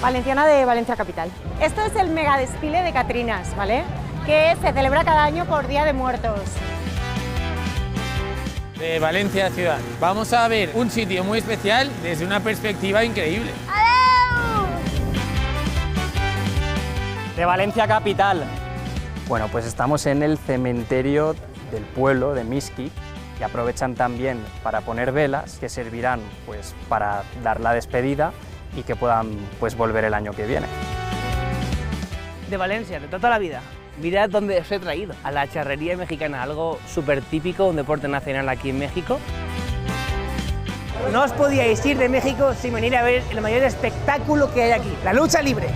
Valenciana de Valencia Capital. Esto es el mega desfile de Catrinas, ¿vale? Que se celebra cada año por Día de Muertos. De Valencia ciudad. Vamos a ver un sitio muy especial desde una perspectiva increíble. De Valencia Capital. Bueno, pues estamos en el cementerio del pueblo de Mixquic y aprovechan también para poner velas que servirán pues para dar la despedida y que puedan pues volver el año que viene. De Valencia, de toda la vida. Mirad dónde os he traído, a la charrería mexicana, algo súper típico, un deporte nacional aquí en México. No os podíais ir de México sin venir a ver el mayor espectáculo que hay aquí, la lucha libre.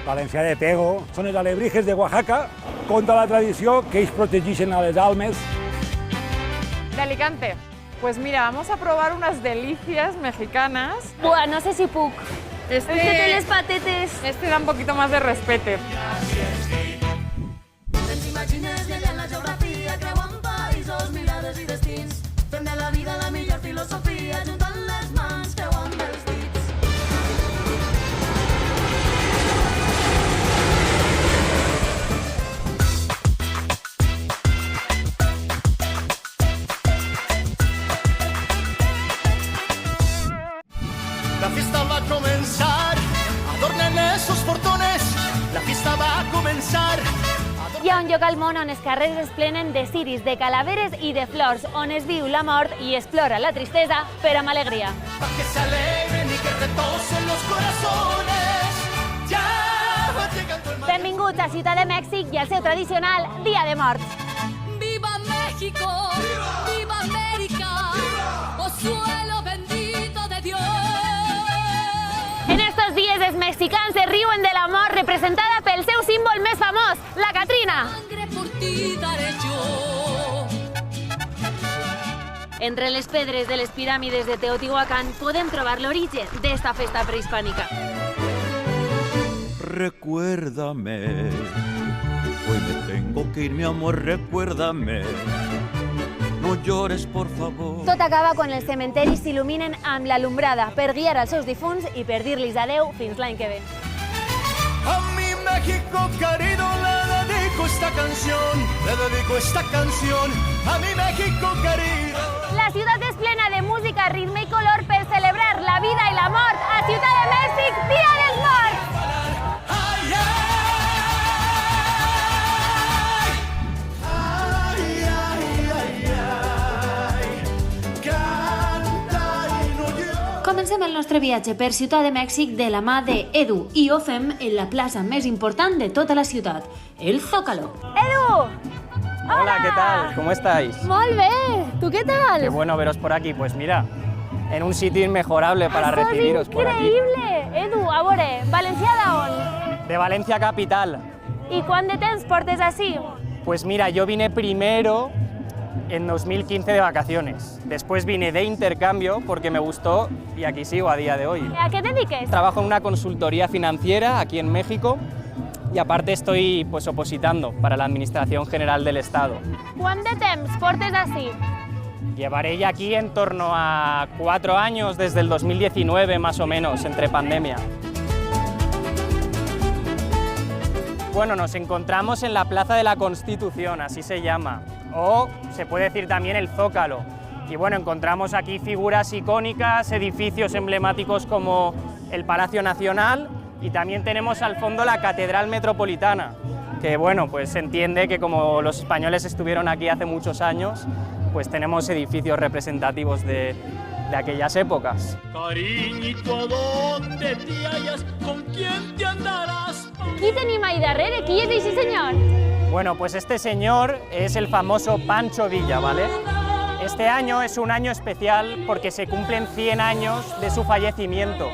Valencià de Pego, són els alebrijes de Oaxaca, conta la tradició que ells protegeixen a les almes. De Alicante. Pues mira, vamos a probar unas delicias mexicanas. Buah, no sé si puc. Este té les patetes. Este da un poquito más de respete. La fiesta va a comenzar, adornen esos portones, la fiesta va a comenzar. Hi ha un lloc al món on els carrers es plenen de ciris, de calaveres i de flors, on es viu la mort i es plora la tristesa, però amb alegria. Pa' que se alegren y que retosen los corazones. Ya va llegando el mar. Benvinguts a Ciutat de Mèxic i al seu tradicional Dia de Morts. ¡Viva México! ¡Viva América! ¡Oh suelo bendito de Dios! En estos dies els mexicans se riuen de la mort representada pel seu símbol més famós, la Catrina. Sangre por ti daré yo. Entre les pedres de les piràmides de Teotihuacán podem trobar l'origen d'esta festa prehispànica. Recuérdame, hoy me tengo que ir, mi amor, recuérdame. No llores, por favor. Tot acaba quan els cementeris s'il·luminen amb l'alumbrada per guiar els seus difunts i per dir-los adeu fins l'any que ve. A mi México querido le dedico esta canción, le dedico esta canción. A mi México querido. La ciutat és plena de música, ritme i color per celebrar la vida i la mort a Ciutat de Mèxic, Dia dels Morts! Comencem el nostre viatge per Ciutat de Mèxic de la mà de Edu i ho fem en la plaça més important de tota la ciutat, el Zócalo. Edu! Hola, ¿qué tal? ¿Cómo estáis? Molt bé! Tu què tal? Qué bueno veros por aquí. Pues mira, en un sitio inmejorable para recibiros por aquí. Increïble! Edu, a veure, Valencià d'on? De Valencia Capital. I quant de temps portes així? Pues mira, yo vine primero en 2015 de vacaciones. Después vine de intercambio porque me gustó y aquí sigo a día de hoy. ¿A qué te dediques? Trabajo en una consultoría financiera aquí en México y aparte estoy pues opositando para la Administración General del Estado. Quant de temps portes així? Llevaré ya aquí en torno a 4 años, desde el 2019 más o menos, entre pandemia. Bueno, nos encontramos en la Plaza de la Constitución, así se llama, o se puede decir también el Zócalo. Y bueno, encontramos aquí figuras icónicas, edificios emblemáticos como el Palacio Nacional y también tenemos al fondo la Catedral Metropolitana, que bueno, pues se entiende que como los españoles estuvieron aquí hace muchos años, pues tenemos edificios representativos de aquellas épocas. Cariñito, ¿a dónde te hallas? ¿Con quién te andarás? Qui tenim ahí darrere? Qui és aquest senyor? Bueno, pues este señor es el famoso Pancho Villa, ¿vale? Este año es un año especial porque se cumplen 100 años de su fallecimiento.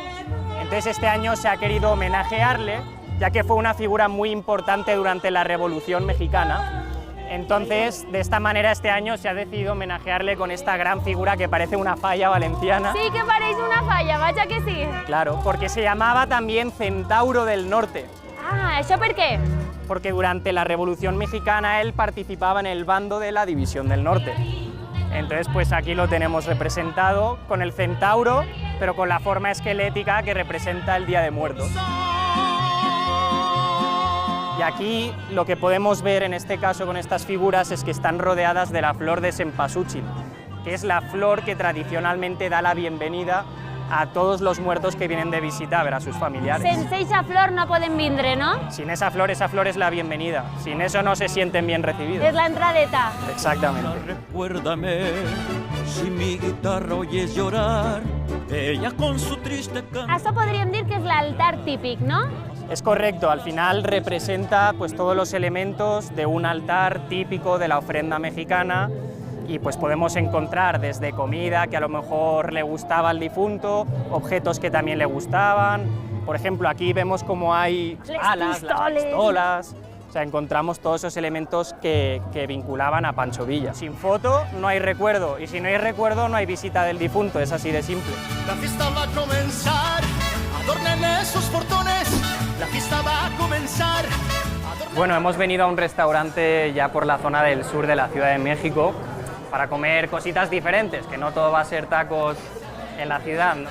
Entonces este año se ha querido homenajearle, ya que fue una figura muy importante durante la Revolución Mexicana. Entonces, de esta manera, este año se ha decidido homenajearle con esta gran figura que parece una falla valenciana. Sí que pareix una falla, vaja que sí. Claro, porque se llamaba también Centauro del Norte. Ah, ¿això per què? Porque durante la Revolución Mexicana él participaba en el bando de la División del Norte. Entonces, pues aquí lo tenemos representado con el centauro pero con la forma esquelética que representa el Día de Muertos. Y aquí lo que podemos ver en este caso con estas figuras es que están rodeadas de la flor de cempasúchil, que es la flor que tradicionalmente da la bienvenida a todos los muertos que vienen de visita a ver a sus familiares. Sense eixa flor no poden vindre, no? Sin esa flor es la bienvenida. Sin eso no se sienten bien recibidos. És l'entradeta. Exactamente. Recuérdame, si mi guitarra oyes llorar, ella con su triste canto. Això podríem dir que és l'altar típic, no? Es correcto, al final representa pues todos los elementos de un altar típico de la ofrenda mexicana y pues podemos encontrar desde comida que a lo mejor le gustaba al difunto, objetos que también le gustaban. Por ejemplo, aquí vemos como hay alas, las pistolas. O sea, encontramos todos esos elementos que vinculaban a Pancho Villa. Sin foto no hay recuerdo y si no hay recuerdo no hay visita del difunto, es así de simple. La fiesta va a comenzar, adornen esos portones, la fiesta va a comenzar. Bueno, hemos venido a un restaurante ya por la zona del sur de la Ciudad de México para comer cositas diferentes, que no todo va a ser tacos en la ciudad, ¿no?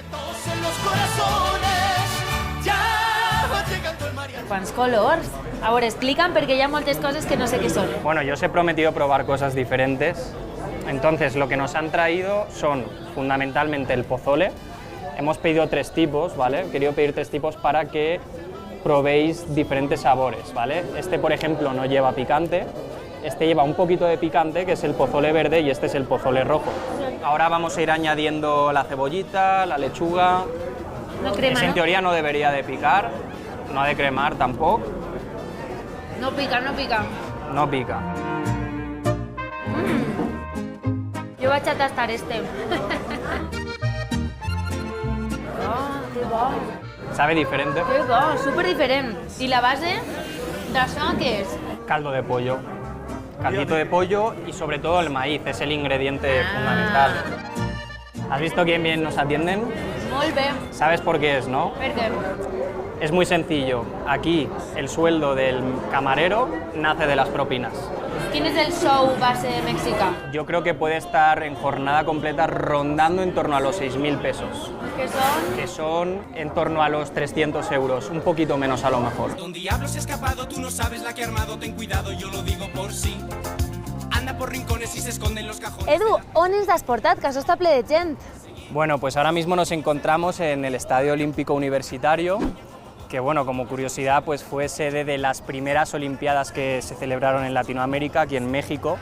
Quants colors? A veure, explica'm perquè hi ha moltes coses que no sé què són. Bueno, yo os he prometido probar cosas diferentes, entonces lo que nos han traído son fundamentalmente el pozole. Hemos pedido 3 tipos, ¿vale? He querido pedir 3 tipos para que probéis diferentes sabores, ¿vale? Este, por ejemplo, no lleva picante. Este lleva un poquito de picante, que es el pozole verde, y este es el pozole rojo. Ahora vamos a ir añadiendo la cebollita, la lechuga. No crema, En teoría no debería de picar, no ha de cremar tampoco. No pica, no pica. No pica. Jo vaig a tastar este. Que bo. Sabe diferente. Que bo, super diferent. I la base d'això què és? Caldo de pollo. Caldito de pollo y sobre todo el maíz, es el ingrediente fundamental. ¿Has visto quién bien nos atienden? Molt bé. ¿Sabes por qué es, no? Per què? Es muy sencillo. Aquí el sueldo del camarero nace de las propinas. Quin és el sou base mexicà? Yo creo que puede estar en jornada completa rondando en torno a los 6.000 pesos. Que són? Que son en torno a los 300 euros, un poquito menos a lo mejor. Un diablo se ha escapado, tú no sabes la que ha armado, ten cuidado, yo lo digo por sí. Anda por rincones y se esconde en los cajones. Edu, on ens has portat? Que això està ple de gent. Bueno, pues ahora mismo nos encontramos en el Estadio Olímpico Universitario, que bueno, como curiosidad, pues fue sede de las primeras Olimpiadas que se celebraron en Latinoamérica, aquí en México,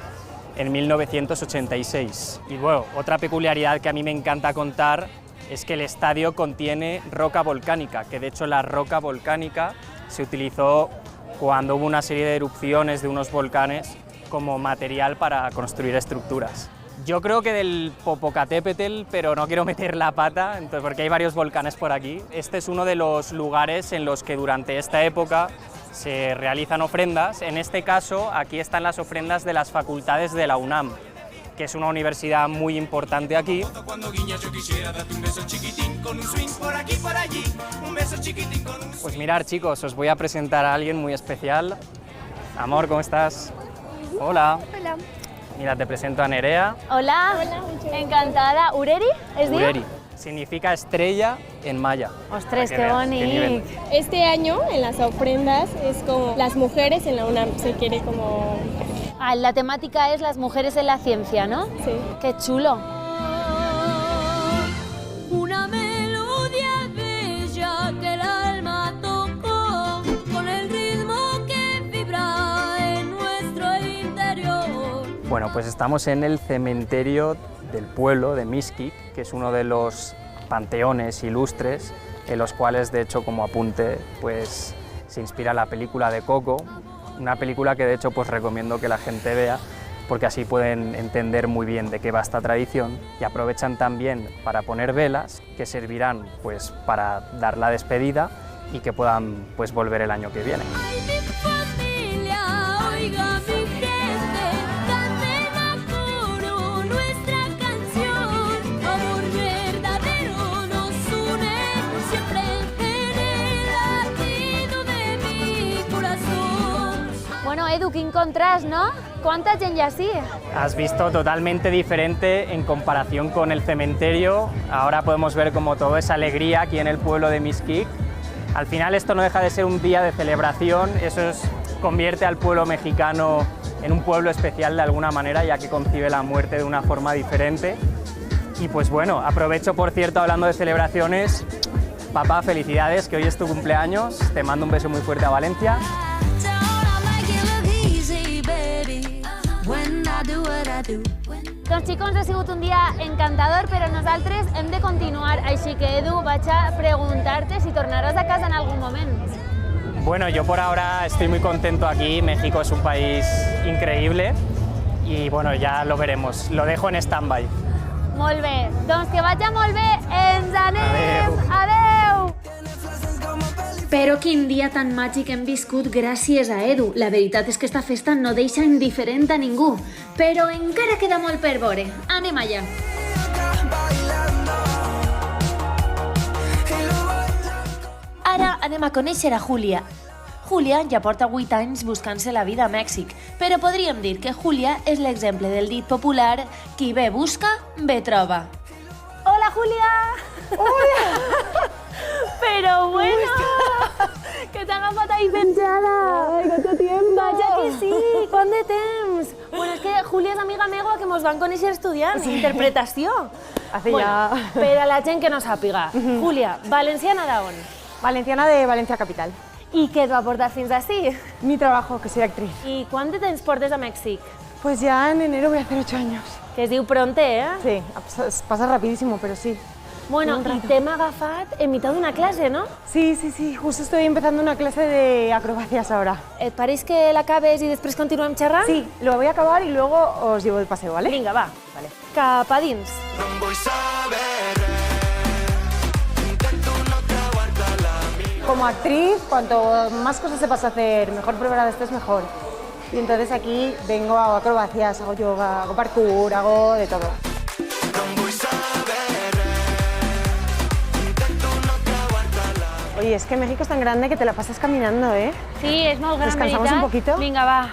en 1986. Y bueno, otra peculiaridad que a mí me encanta contar es que el estadio contiene roca volcánica, que de hecho la roca volcánica se utilizó cuando hubo una serie de erupciones de unos volcanes como material para construir estructuras. Yo creo que del Popocatépetl, pero no quiero meter la pata, entonces, porque hay varios volcanes por aquí. Este es uno de los lugares en los que durante esta época se realizan ofrendas. En este caso, aquí están las ofrendas de las facultades de la UNAM, que es una universidad muy importante aquí. Pues mirad, chicos, os voy a presentar a alguien muy especial. Amor, ¿cómo estás? Hola. Hola. Mira, te presento a Nerea. Hola. Encantada. Ureri, ¿es diu? Ureri. Significa estrella en maya. Ostres, Para que qué veas qué nivel. bonito. Este año en las ofrendas es como las mujeres en la UNAM, se quiere como... Ah, la temática es las mujeres en la ciencia, ¿no? Sí. Qué chulo. Una melodía bella que el alma tocó con el ritmo que vibra en nuestro interior. Bueno, pues estamos en el cementerio del pueblo de Mixquic, que es uno de los panteones ilustres en los cuales, de hecho, como apunte, pues se inspira la película de Coco, una película que de hecho pues recomiendo que la gente vea porque así pueden entender muy bien de qué va esta tradición y aprovechan también para poner velas que servirán pues para dar la despedida y que puedan pues volver el año que viene. Ay, mi familia, oiga mi gente, canten a coro nuestra canción. Amor verdadero nos une siempre en el latido de mi corazón. Bueno, Edu, quin contrast, no? quanta gent hi ha així? Has visto totalmente diferente en comparación con el cementerio. Ahora podemos ver como todo es alegría aquí en el pueblo de Mixquic. Al final esto no deja de ser un día de celebración, convierte al pueblo mexicano en un pueblo especial de alguna manera, ya que concibe la muerte de una forma diferente. Y pues bueno, aprovecho por cierto, hablando de celebraciones, papá, felicidades, que hoy es tu cumpleaños, te mando un beso muy fuerte a Valencia. Doncs xicons, ha sigut un dia encantador, però nosaltres hem de continuar, així que Edu, vaig a preguntar-te si tornaràs a casa en algun moment. Bueno, yo por ahora estoy muy contento aquí, México es un país increíble y bueno, ya lo veremos, lo dejo en stand-by. Molt bé, doncs que vagi molt bé, ens anem! Adeu! Però quin dia tan màgic hem viscut gràcies a Edu. La veritat és que esta festa no deixa indiferent a ningú. Però encara queda molt per veure. Anem allà. Ara anem a conèixer a Júlia. Júlia ja porta 8 anys buscant-se la vida a Mèxic, però podríem dir que Júlia és l'exemple del dit popular qui bé busca, bé troba. Hola, Júlia! Hola! Pero bueno, que t'ha agafat ahí penjada. Ai, quanto tiempo. Vaja que sí, quant de temps. Bueno, és que Júlia és amiga meva que mos van conèixer estudiant interpretació. Hace bueno, ya... per a la gent que no sàpiga. Júlia, valenciana d'on? Valenciana de Valencia Capital. I què et va portar fins ací? Mi trabajo, que soy actriz. I quant de temps portes a Mèxic? Pues ya en enero voy a hacer 8 años. Que es diu pronte, ¿eh? Sí, pasa rapidísimo, pero sí. Bueno, y t'hem agafat en mitad d'una clase, ¿no? Sí, sí, sí, justo estoy empezando una clase de acrobacias ahora. Et pareix que l'acabes i després continuem xerrant? Sí, lo voy a acabar y luego os llevo de paseo, ¿vale? Vinga, va. Vale. Cap a dins. Como actriz, cuanto más cosas sepas hacer, mejor preparada estés, mejor. Y entonces aquí vengo, hago acrobacias, hago yoga, hago parkour, hago de todo. Oye, es que México es tan grande que te la pasas caminando, ¿eh? Sí, es molt gran, ¿Descansamos veritat? un poquito? Vinga, va.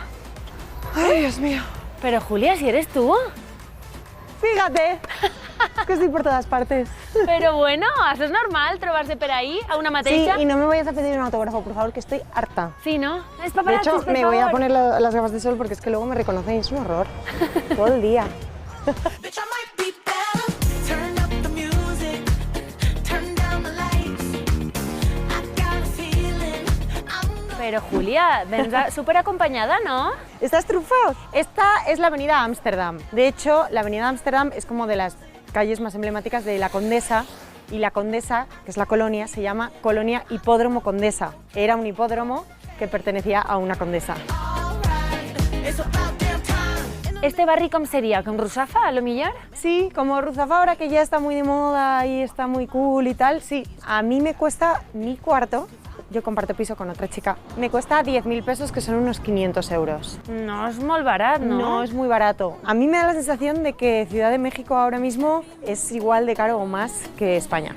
Ay, Dios mío. Pero Julia, si eres tú. Fíjate, es que estoy por todas partes. Pero bueno, eso es normal, trobarse por ahí, a una Sí, mateixa. y no me vayas a pedir un autógrafo, por favor, que estoy harta. Sí, ¿no? Es De paparazzi, hecho, por me voy a favor. poner las gafas de sol porque es que luego me reconocen y es un horror. Todo el día. Pero Julia, vendrá súper acompañada, ¿no? ¿Estás trufado? Esta es la avenida Ámsterdam. De hecho, la avenida Ámsterdam es como de las calles más emblemáticas de la Condesa, y la Condesa, que es la colonia, se llama Colonia Hipódromo Condesa. Era un hipódromo que pertenecía a una condesa. ¿Este barri com sería? ¿Con Ruzafa, a lo millor? Sí, como Ruzafa ahora que ya está muy de moda y está muy cool y tal, sí. A mí me cuesta mi cuarto, yo comparto piso con otra chica, me cuesta 10.000 pesos, que son unos 500 euros. No es molt barat, ¿no? No es muy barato. A mí me da la sensación de que Ciudad de México ahora mismo es igual de caro o más que España.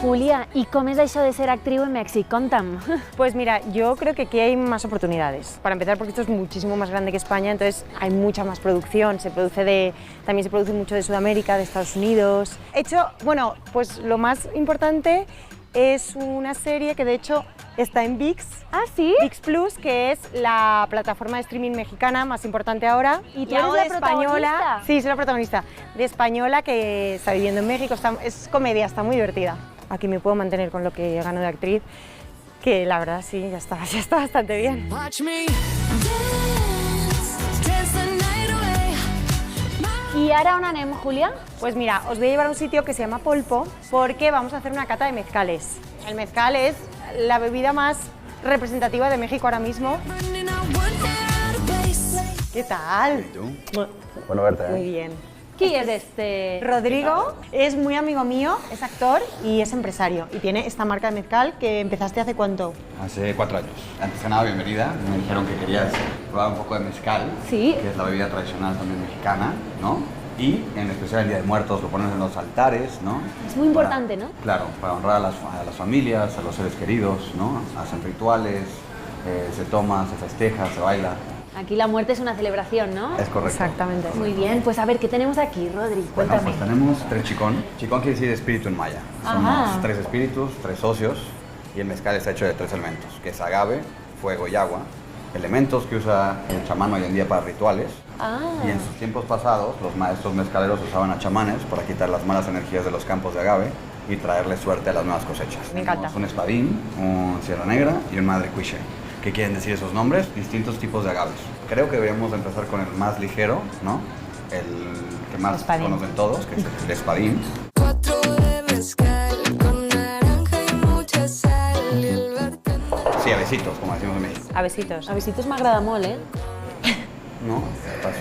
Julia, ¿y com és això de ser actriu en Mèxic? Conta'm. Pues mira, yo creo que aquí hay más oportunidades. Para empezar, porque esto es muchísimo más grande que España, entonces hay mucha más producción. También se produce mucho de Sudamérica, de Estados Unidos. He hecho, bueno, pues lo más importante es una serie que de hecho está en ViX. ¿Ah, sí? ViX Plus, que es la plataforma de streaming mexicana más importante ahora. ¿Y tú hago eres la de española. protagonista? Sí, soy la protagonista. De española que está viviendo en México. Es comedia, está muy divertida. Aquí me puedo mantener con lo que gano de actriz, que la verdad sí, ya está bastante bien. ¿Y ara on anem, Julia? Pues mira, os voy a llevar a un sitio que se llama Polpo, porque vamos a hacer una cata de mezcales. El mezcal es la bebida más representativa de México ahora mismo. ¿Qué tal? ¿Y tú? Bueno verte, ¿eh? Muy bien. Qui és este? Rodrigo es muy amigo mío, es actor y es empresario. Y tiene esta marca de mezcal que empezaste ¿hace cuánto? Hace 4 años. Antes de nada, bienvenida. Me dijeron que querías probar un poco de mezcal, Sí. que es la bebida tradicional también mexicana, ¿no? Y en especial el Día de Muertos lo ponen en los altares, ¿no? Es muy importante, ¿no? Claro, para honrar a las familias, a los seres queridos, ¿no? Hacen rituales, se toma, se festeja, se baila. Aquí la muerte es una celebración, ¿no? Es correcto. Exactamente. Muy bien, pues a ver, ¿qué tenemos aquí, Rodri? Bueno, Cuéntame. pues tenemos 3 chicón. Chicón quiere decir espíritu en maya. Somos Ajá. 3 espíritus, 3 socios, y el mezcal está hecho de 3 elementos, que es agave, fuego y agua. Elementos que usa el chamán hoy en día para rituales. Ah. Y en sus tiempos pasados, los maestros mezcaleros usaban a chamanes para quitar las malas energías de los campos de agave y traerle suerte a las nuevas cosechas. Me encanta. Tenemos un espadín, un sierra negra y un madre cuiche. ¿Qué quieren decir esos nombres? Distintos tipos de agaves. Creo que deberíamos empezar con el más ligero, ¿no? El que más Espadín. conocen todos, que es el espadín. Sí, a besitos, como decimos en México. A besitos. A besitos m'agrada molt, ¿eh? ¿No? Paso.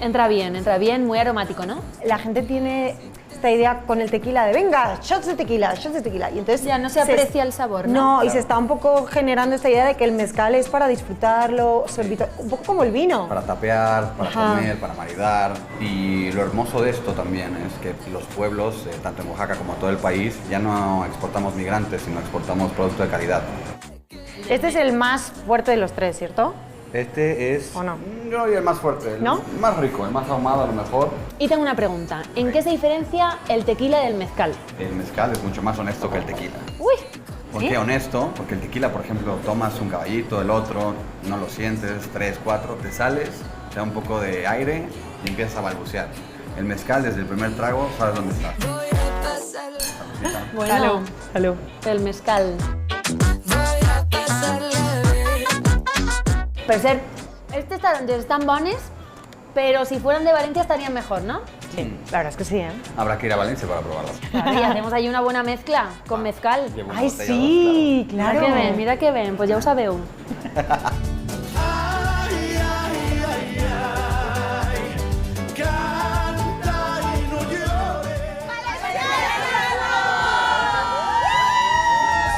Entra bien, muy aromático, ¿no? La gente tiene esta idea con el tequila de venga, shots de tequila, shots de tequila. Y entonces Ya no se aprecia el sabor, ¿no? No, y se está un poco generando esta idea de que el mezcal es para disfrutarlo, sorbito, un poco como el vino. Para tapear, para Ajá. comer, para maridar. Y lo hermoso de esto también es que los pueblos, tanto en Oaxaca como todo el país, ya no exportamos migrantes, sino exportamos producto de calidad. Este es el más fuerte de los 3, ¿cierto? Este es, ¿O no? yo no diría el más fuerte, el ¿No? más rico, el más ahumado a lo mejor. Y tengo una pregunta, ¿en qué se diferencia el tequila del mezcal? El mezcal es mucho más honesto que el tequila. Uy, ¿Por ¿sí? qué honesto? Porque el tequila, por ejemplo, tomas un caballito, el otro, no lo sientes, 3, 4, te sales, te da un poco de aire y empiezas a balbucear. El mezcal, desde el primer trago, sabes dónde está. Bueno, Salud. Salud. el mezcal. Per cert, estos taronges están bones, pero si fueran de Valencia estarían mejor, ¿no? Sí, la verdad es que sí, ¿eh? Habrá que ir a Valencia para probarlos. Claro, y hacemos ahí una buena mezcla con mezcal. Llevo una Ay, botella, sí, claro. Mira que ven, pues ya ho sabeu. Canta y no llores.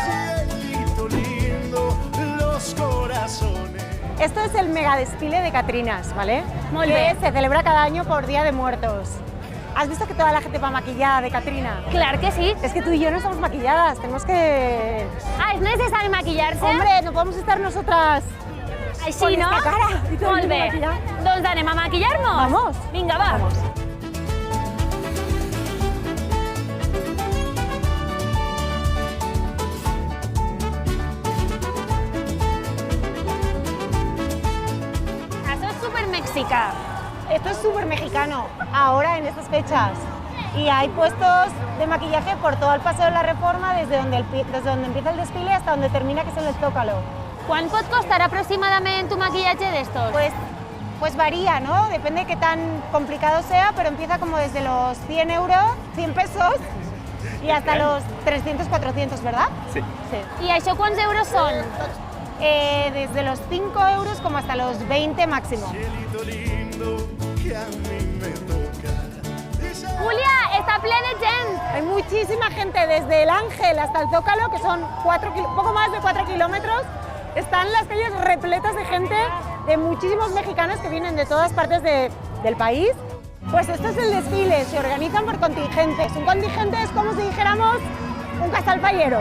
Cielito lindo, los corazones. Esto es el mega desfile de Catrinas, ¿vale? Molt que bé. se celebra cada año por Día de Muertos. ¿Has visto que toda la gente va maquillada de Catrina? Clar que sí. Es que tú y yo no estamos maquilladas, tenemos que... Ah, és necessari maquillar-se? Hombre, no podemos estar nosotras Així, con no? esta cara y todo el Molt mundo bé. maquillado. Doncs anem a maquillar-nos? Vamos. Vinga, va. Vamos. Això és super mexicà. Esto es súper mexicano, ahora en estas fechas. Y hay puestos de maquillaje por todo el Paseo de la Reforma, desde donde empieza el desfile hasta donde termina, que es en el Zócalo. Quan pot costar aproximadament un maquillatge d'estos? Pues varía, ¿no? Depende de qué tan complicado sea, pero empieza como desde los 100 euros, 100 pesos, y hasta los 300, 400, ¿verdad? Sí. Sí. I això quants euros són? Desde los 5 euros como hasta los 20 máximo. Cielito lindo que a mí me toca. Julia, està ple de gent. Hay muchísima gente, desde el Ángel hasta el Zócalo, que son poco más de 4 kilómetros. Están las calles repletas de gente, de muchísimos mexicanos que vienen de todas partes del país. Pues esto es el desfile, se organizan por contingentes. Un contingente es como si dijéramos un casal fallero.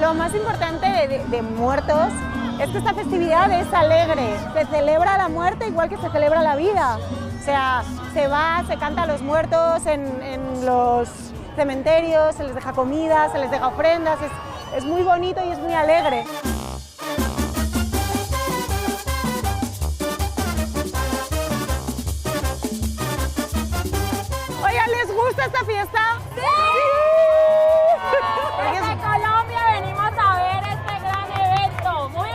Lo más importante de Muertos es que esta festividad es alegre. Se celebra la muerte igual que se celebra la vida. O sea, se canta a los muertos en los cementerios, se les deja comida, se les deja ofrendas. Es muy bonito y es muy alegre. Oigan, ¿les gusta esta fiesta? ¡Sí! Desde Colombia venimos a ver este gran evento. ¡Muy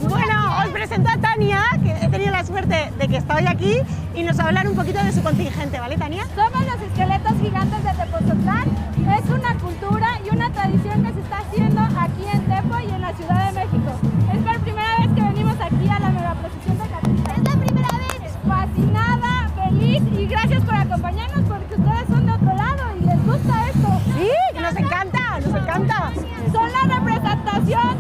Bueno, os presento a Tania, que he tenido la suerte de que está hoy aquí y nos va a hablar un poquito de su contingente, ¿vale, Tania? Somos los esqueletos gigantes de Tepozotlán. Es una cultura y una tradición que se está haciendo aquí en Tepo y en la Ciudad de México. Es por primera vez que venimos aquí a la megaprocesión de Catrina. ¡Es la primera vez! Fascinada, feliz y gracias por acompañarnos porque ustedes son de otro lado y les gusta esto. Sí, que nos encanta, nos encanta. Son la representación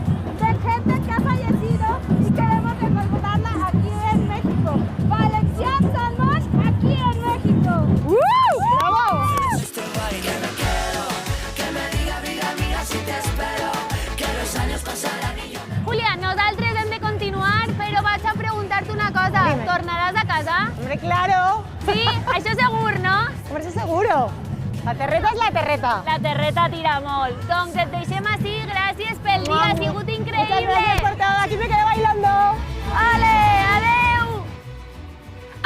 La terreta és la terreta. La terreta tira molt. Doncs et deixem així, gràcies pel dia, ha sigut increïble. Muchas gracias por todo, aquí me quedé bailando. Ale, adeu!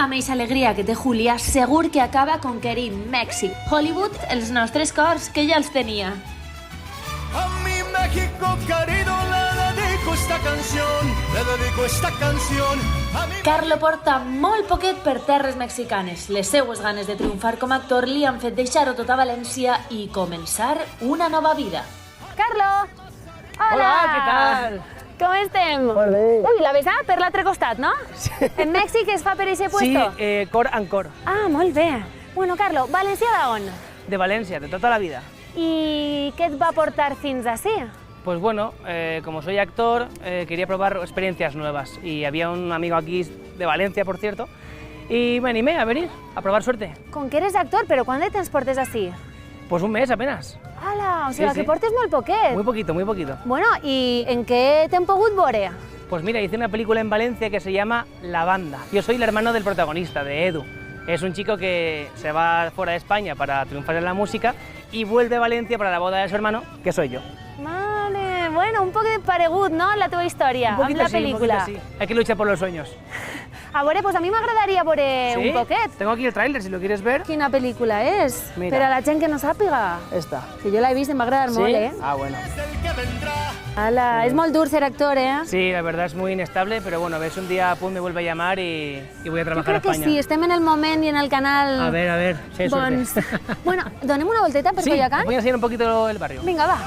Amb eixa alegria que té Júlia, segur que acaba conquerint Mèxic, Hollywood, els nostres cors, que ja els tenia. A mi México querido le dedico esta canción, le dedico esta canción. Carlo porta molt poquet per terres mexicanes. Les seues ganes de triomfar com a actor li han fet deixar-ho tot a València i començar una nova vida. Carlo! Hola! Hola, què tal? Com estem? Molt bé. Ui, la vessada per l'altre costat, no? Sí. En Mèxic es fa per eixe puesto? Sí, cor en cor. Ah, molt bé. Bueno, Carlo, València d'on? De València, de tota la vida. I què et va portar fins ací? Pues bueno, como soy actor, quería probar experiencias nuevas y había un amigo aquí de Valencia, por cierto, y me animé a venir, a probar suerte. Com que eres actor, però quan de temps portes ací? Pues un mes apenas. Ala, o sigui, Sí, sí. que portes molt poquet. Muy poquito, muy poquito. Bueno, i en què t'hem pogut veure? Pues mira, hice una película en Valencia que se llama La Banda. Yo soy el hermano del protagonista, de Edu. Es un chico que se va fuera de España para triunfar en la música y vuelve a Valencia para la boda de su hermano, que soy yo. Vale, bueno, un poc de paregut, no?, la teva història, amb la pel·lícula. Sí. Hay que luchar por los sueños. A veure, pues a mi m'agradaria veure ¿Sí? un poquet. Tengo aquí el tráiler, si lo quieres ver. Quina pel·lícula és? Mira. Per a la gent que no sàpiga. Esta. Que jo l'he vist i m'ha agradat ¿Sí? molt, eh? Ah, bueno. Ala, és molt dur ser actor, eh? Sí, la verdad es muy inestable, pero bueno, ves un día Pum me vuelve a llamar y voy a Jo trabajar a crec que España. sí, estem en el moment i en el canal... A ver, sí, Doncs, suerte. bueno, donem una volteta per Sí, Coyoacán? te voy a enseñar un poquito el barrio. Vinga, va.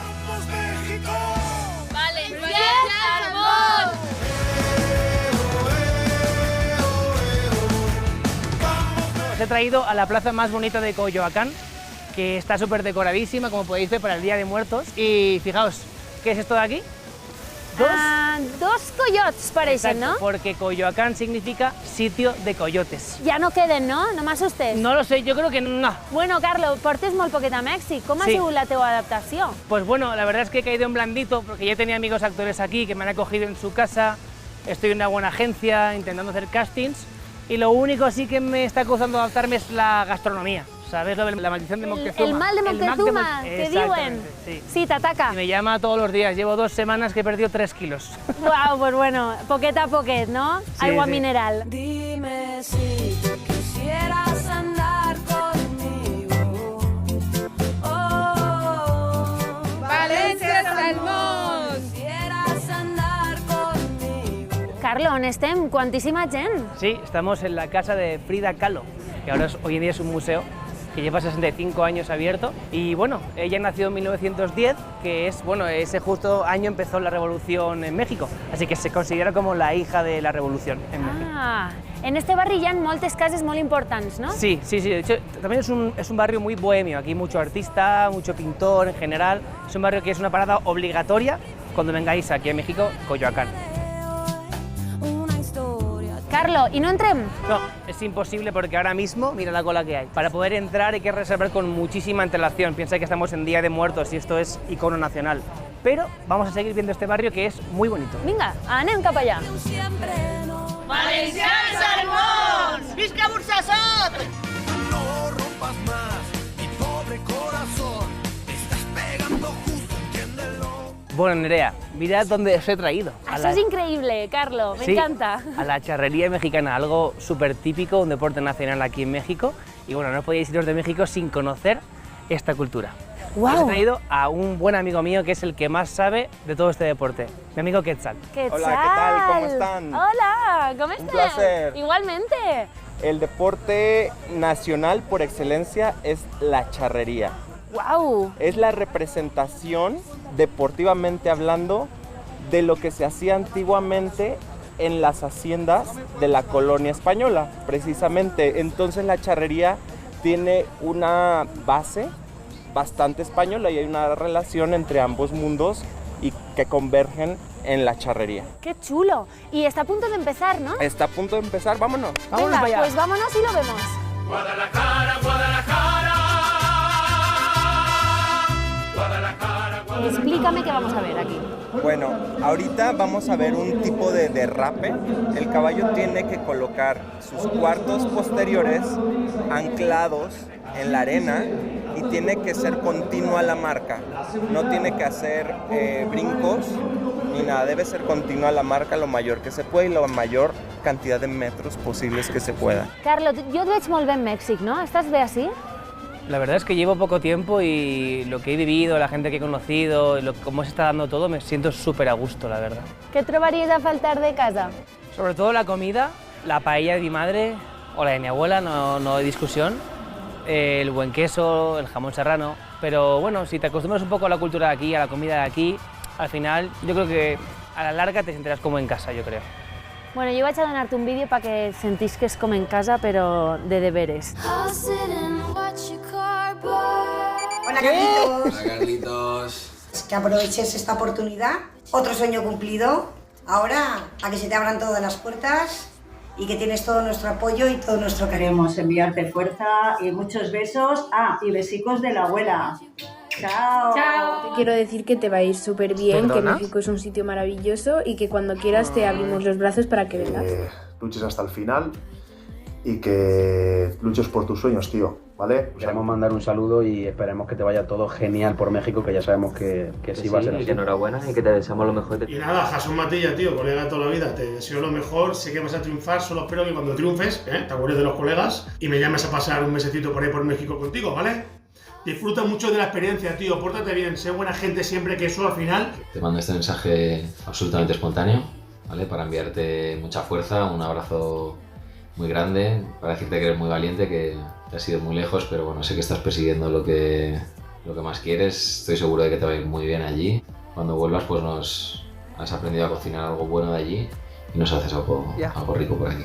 Os he traído a la plaza más bonita de Coyoacán, que está súper decoradísima, como podéis ver, para el Día de Muertos. Y fijaos, ¿qué es esto de aquí? Dos coyots pareixen, Exacto, no? porque Coyoacán significa sitio de coyotes. Ja no queden, no? No m'assustes. No lo sé, yo creo que no. Bueno, Carlo, portes molt poquet a Mèxic. Com ha Sí. sigut la teua adaptació? Pues bueno, la verdad es que he caído en blandito, porque ya tenía amigos actores aquí que me han acogido en su casa, estoy en una buena agencia intentando hacer castings, y lo único sí que me está costando adaptarme es la gastronomía. ¿Sabes lo de la maldición de Moctezuma? El mal de Moctezuma, que diuen. Exactamente, sí. Sí, t'ataca. Y me llama todos los días, llevo 2 semanas que he perdido 3 kilos. Uau, pues bueno, poquet a poquet, no? Sí, Aigua sí. mineral. Dime si quisieras andar conmigo. Oh, València Salmón! quisieras andar conmigo. Carlo, on estem? Quantíssima gent. Sí, estamos en la casa de Frida Kahlo, que ahora hoy en día es un museo que lleva 65 años abierto. Y bueno, ella nació en 1910, que es, bueno, ese justo año empezó la revolución en México, así que se considera como la hija de la revolución en México. Ah, en este barri hi ha moltes cases molt importants, no? Sí, de hecho también es un barrio muy bohemio, aquí mucho artista, mucho pintor en general, es un barrio que es una parada obligatoria cuando vengáis aquí a México, Coyoacán. Carlo, i no entrem? No, es imposible porque ahora mismo, mira la cola que hay. Para poder entrar hay que reservar con muchísima antelación. Piensa que estamos en Día de Muertos y esto es icono nacional. Pero vamos a seguir viendo este barrio que es muy bonito. Vinga, anem cap allà. Valencians Salmons! Visca Bursassot! No rompas más mi pobre corazón. Te estás pegando justo, entiéndelo. Bueno, Nerea, mirad dónde os he traído. Això és increïble, Carlo, Sí, m'encanta. a la charrería mexicana, algo súper típico, un deporte nacional aquí en México. Y bueno, no podíais iros de México sin conocer esta cultura. Guau. Os he traído a un buen amigo mío que es el que más sabe de todo este deporte, mi amigo Quetzal. Quetzal. Hola, ¿qué tal? ¿Cómo están? Hola, ¿cómo estás? placer. Igualmente. El deporte nacional por excelencia es la charrería. Wow. Es la representación, deportivamente hablando, de lo que se hacía antiguamente en las haciendas de la colonia española, precisamente. Entonces la charrería tiene una base bastante española y hay una relación entre ambos mundos y que convergen en la charrería. Qué chulo. Y está a punto de empezar, ¿no? Está a punto de empezar, vámonos. Venga, pues vámonos y lo vemos. Guadalajara, Guadalajara. Guadalajara, Guadalajara. Explícame qué vamos a ver aquí. Bueno, ahorita vamos a ver un tipo de derrape. El caballo tiene que colocar sus cuartos posteriores anclados en la arena y tiene que ser continua la marca. No tiene que hacer brincos ni nada, debe ser continua la marca lo mayor que se puede y la mayor cantidad de metros posibles que se pueda. Carlo, jo et veig molt bé en Mèxic, no? Estàs bé així? La verdad es que llevo poco tiempo y lo que he vivido, la gente que he conocido, cómo se está dando todo, me siento súper a gusto, la verdad. Què et trobaries a faltar de casa? Sobre todo la comida, la paella de mi madre o la de mi abuela, no hay discusión. El buen queso, el jamón serrano. Pero bueno, si te acostumbras un poco a la cultura de aquí, a la comida de aquí, al final yo creo que a la larga te sentirás como en casa, yo creo. Bueno, jo vaig a donar-te un vídeo perquè sentis que és com en casa, però de deberes. Hola, Carlitos. Hola, Carlitos. Que aproveches esta oportunidad. Otro sueño cumplido. Ahora, a que se te abran todas las puertas y que tienes todo nuestro apoyo y todo nuestro cariño. Queremos enviarte fuerza y muchos besos. Y besicos de la abuela. Chao. Chao. Te quiero decir que te va a ir súper bien, que México es un sitio maravilloso y que cuando quieras te abrimos los brazos para que vengas. Luches hasta el final y que luches por tus sueños, tío, ¿vale? Queremos mandar un saludo y esperemos que te vaya todo genial por México, que ya sabemos que sí va a ser así. Enhorabuena y que te deseamos lo mejor. Y nada, Jasón Matilla, tío, colega de toda la vida, te deseo lo mejor, sé que vas a triunfar, solo espero que cuando triunfes, te acuerdes de los colegas y me llames a pasar un mesecito por ahí por México contigo, ¿vale? Disfruta mucho de la experiencia, tío, pórtate bien, sé buena gente siempre, que eso al final... Te mando este mensaje absolutamente espontáneo, ¿vale? Para enviarte mucha fuerza, un abrazo muy grande, para decirte que eres muy valiente, que te has ido muy lejos, pero bueno, sé que estás persiguiendo lo que más quieres, estoy seguro de que te va a ir muy bien allí. Cuando vuelvas, pues has aprendido a cocinar algo bueno de allí y nos haces algo rico por aquí.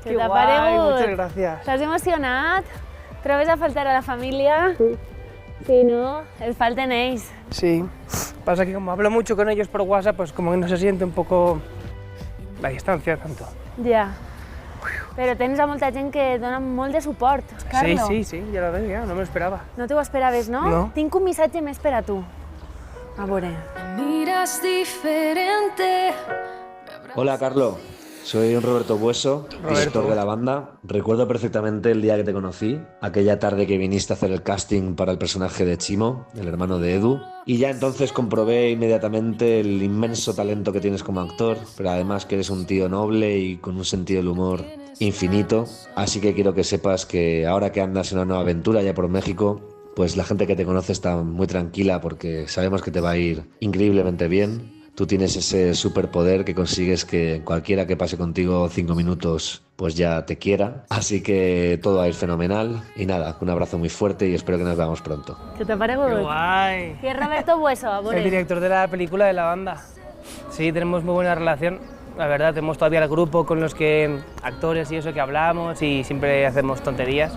Què t'ha paregut? Muchas gracias. T'has emocionat? Trobes a faltar a la família? Sí, no? Et falten ells. Sí, pasa que como hablo mucho con ellos por WhatsApp, pues como que no se siente un poco la distancia tanto. Ja. Però tens a molta gent que et dona molt de suport, Carlo. Sí, ya lo veo, no me lo esperaba. No t'ho esperaves, no? No. Tinc un missatge més per a tu. A veure. Miras diferente. Hola, Carlo. Soy Roberto Bueso, director de la banda. Recuerdo perfectamente el día que te conocí, aquella tarde que viniste a hacer el casting para el personaje de Chimo, el hermano de Edu, y ya entonces comprobé inmediatamente el inmenso talento que tienes como actor, pero además que eres un tío noble y con un sentido del humor infinito, así que quiero que sepas que ahora que andas en una nueva aventura ya por México, pues la gente que te conoce está muy tranquila porque sabemos que te va a ir increíblemente bien. Tú tienes ese superpoder que consigues que cualquiera que pase contigo 5 minutos pues ya te quiera. Así que todo va a ir fenomenal. Y nada, un abrazo muy fuerte y espero que nos veamos pronto. Què t'ha paregut? ¡Qué guay! Qui és Roberto Bueso? A veure. El director de la película de la banda. Sí, tenemos muy buena relación. La verdad, tenemos todavía el grupo con los que actores y eso que hablamos y siempre hacemos tonterías.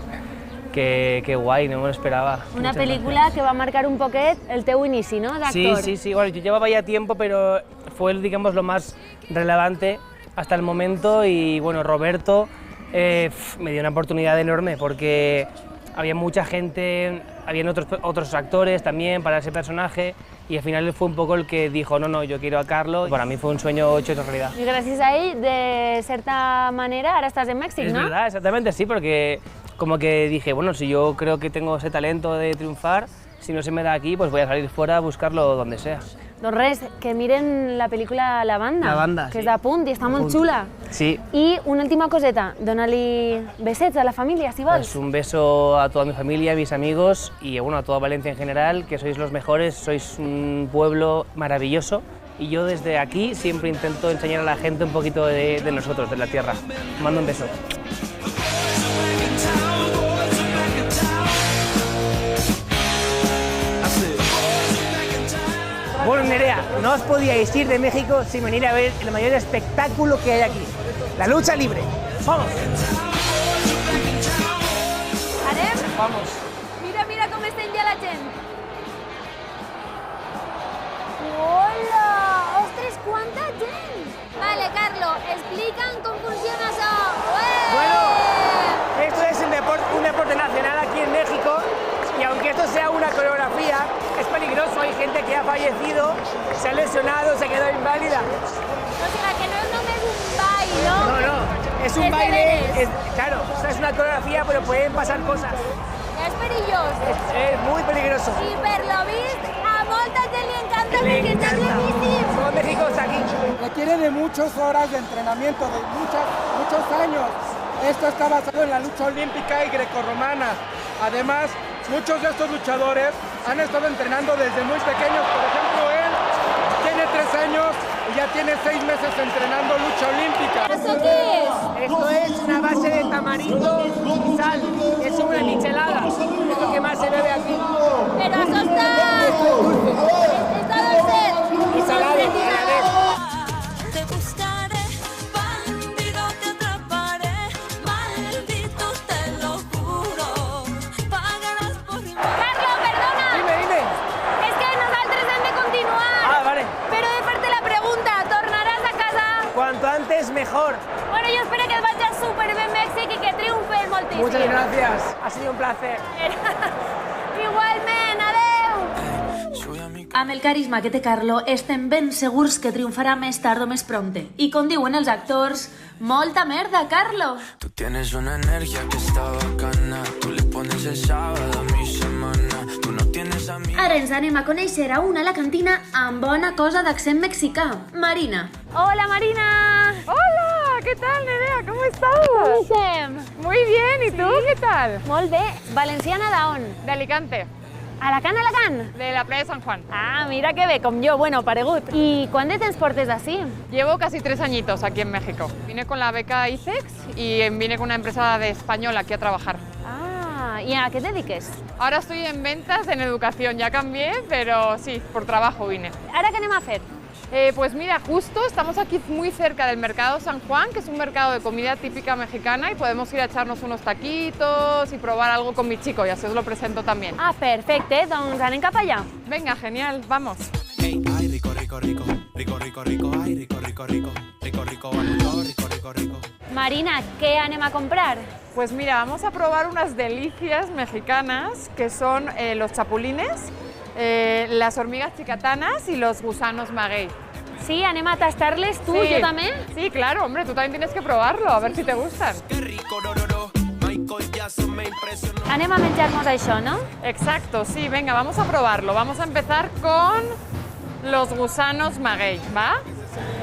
Qué guay, no me lo esperaba. Una Muchas pel·lícula gracias. que va marcar un poquet el teu inici, no?, d'actor. Sí, bueno, yo llevaba ya tiempo, pero fue, digamos, lo más relevante hasta el momento y, bueno, Roberto me dio una oportunidad enorme porque había mucha gente, habían otros actores también para ese personaje y al final él fue un poco el que dijo, no, yo quiero a Carlo. Para mí fue un sueño hecho realidad. I gràcies a ell, de certa manera, ara estàs en Mèxic, Es no? verdad, exactamente, sí, porque como que dije, bueno, si yo creo que tengo ese talento de triunfar, si no se me da aquí, pues voy a salir fuera a buscarlo donde sea. Doncs res, que miren la pel·lícula La Banda, La Banda, que sí. és de punt i està molt xula. Sí. I una última coseta, dona-li besets a la família, si vols. Pues un beso a toda mi familia, a mis amigos y bueno, a toda Valencia en general, que sois los mejores, sois un pueblo maravilloso y yo desde aquí siempre intento enseñar a la gente un poquito de nosotros, de la tierra. Mando un beso. Bueno, Nerea, no os podíais ir de México sin venir a ver el mayor espectáculo que hay aquí, la lucha libre. ¡Vamos! Anem? Vamos. Mira com estem ja la gent. Hola! Ostres, quanta gent! Vale, Carlo, explica'm com funciona això. Bueno, esto es un deporte nacional aquí en México y aunque esto sea una coreografía, es peligroso, hay gente que ha fallecido, se ha lesionado, se ha quedado inválida. O sigui, que no és només un ball, no? No, es un Es baile, deberes. claro, o sea, es una coreografía, pero pueden pasar cosas. És perillós. Es muy peligroso. I per lo vist, a molta gent li encanta perquè està claríssim. Todo México está aquí. Requiere de muchas horas de entrenamiento, de muchos años. Esto está basado en la lucha olímpica y grecorromana. Además, muchos de estos luchadores han estado entrenando desde muy pequeños. Por ejemplo, él tiene 3 años y ya tiene 6 meses entrenando lucha olímpica. ¿Esto qué es? Esto es una base de tamarindo y sal. Es una michelada. Es lo que más se bebe aquí. Pero eso está... Está dulce. Y salado. Te buscaré, bandido te atraparé, maldito te lo juro, pagarás por... Carlo, perdona. Dime. És que nosaltres hem de continuar. Ah, vale. Però he de fer-te la pregunta, tornaràs a casa? Cuanto antes, mejor. Bueno, yo espero que et vagi superbé Mèxic i que triomfes moltíssim. Muchas gracias. Ha sido un placer. Igualment, adeu. Amb el carisma que té Carlo, estem ben segurs que triomfarà més tard o més prompte. I com diuen els actors, molta merda, Carlo! Tú tienes una energía que está bacana, tú le pones el sábado a mi semana, tú no tienes a mí... Ara ens anem a conèixer a una alacantina amb bona cosa d'accent mexicà, Marina. Hola, Marina. Hola, ¿qué tal, Nerea? ¿Cómo estás? Muy bien, ¿y tú qué tal? Molt bé. Valenciana d'on? De Alicante. Alacant? De la playa de San Juan. Ah, mira que bé, com jo, bueno, paregut. I quant de temps portes així? Llevo casi 3 añitos aquí en México. Vine con la beca ICEX y vine con una empresa de español aquí a trabajar. Ah, ¿y a qué te dediques? Ahora estoy en ventas, en educación, ya cambié, pero sí, por trabajo vine. Ara què anem a fer? Pues mira, justo estamos aquí muy cerca del Mercado San Juan, que es un mercado de comida típica mexicana y podemos ir a echarnos unos taquitos y probar algo con mi chico, y así os lo presento también. Ah, perfecte, doncs anem cap allà. Venga, genial, vamos. Hey, ay, rico, rico, rico, rico, rico, rico, ay, rico, rico, rico, rico, rico, rico, rico, rico, rico. Marina, què anem a comprar? Pues mira, vamos a probar unas delicias mexicanas que son los chapulines, las hormigas chicatanas y los gusanos maguey. Sí, anem a tastar-les, tu, Sí. jo també? Sí, claro, hombre, tú también tienes que probarlo, a ver si te gustan. Anem a menjar-nos això, no? Exacto, sí, venga, vamos a probarlo. Vamos a empezar con los gusanos maguey, ¿va?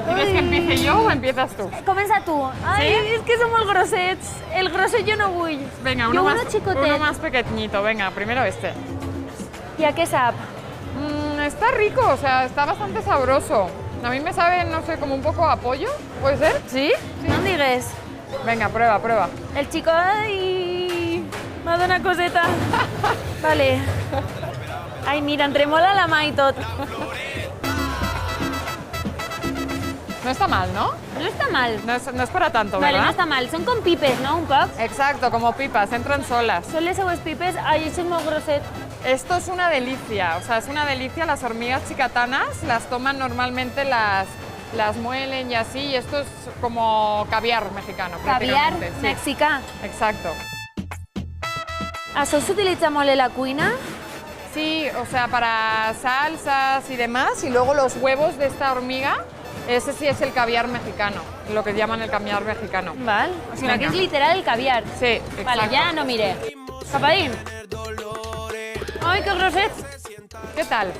¿Quieres que empiece yo o empiezas tú? Comença tu. Ai, ¿Sí? és que són molt grossets. El grosset jo no vull. Venga, Jo uno xicotet. más pequeñito, venga, primero este. I a què sap? Está rico, o sea, está bastante sabroso. A mí me sabe, no sé, como un poco a pollo, ¿puede ser? Sí? No em digues. Venga, prueba, prueba. El xico... Ai, m'ha donat coseta. Vale. Ai, mira, em tremola la mà i tot. No está mal, ¿no? No está mal. No es para tanto, Vale, ¿verdad? no està mal. Són com pipes, no? Un poc. Exacto, como pipas, entran solas. Són les seues pipes. Ai, això és molt grosset. Esto es una delicia, o sea, es una delicia. Las hormigas chicatanas las toman normalmente, las muelen y así, y esto es como caviar mexicano. Caviar prácticamente, sí. mexicà. Exacto. Això s'utilitza molt en la cuina? Sí, o sea, para salsas y demás, y luego los huevos de esta hormiga, ese sí es el caviar mexicano, lo que llaman el caviar mexicano. Val. O sigui, aquí és literal el caviar. Sí, exacto. Vale, ja no miré. Cap a dins. Ai, que grosset. ¿Qué tal?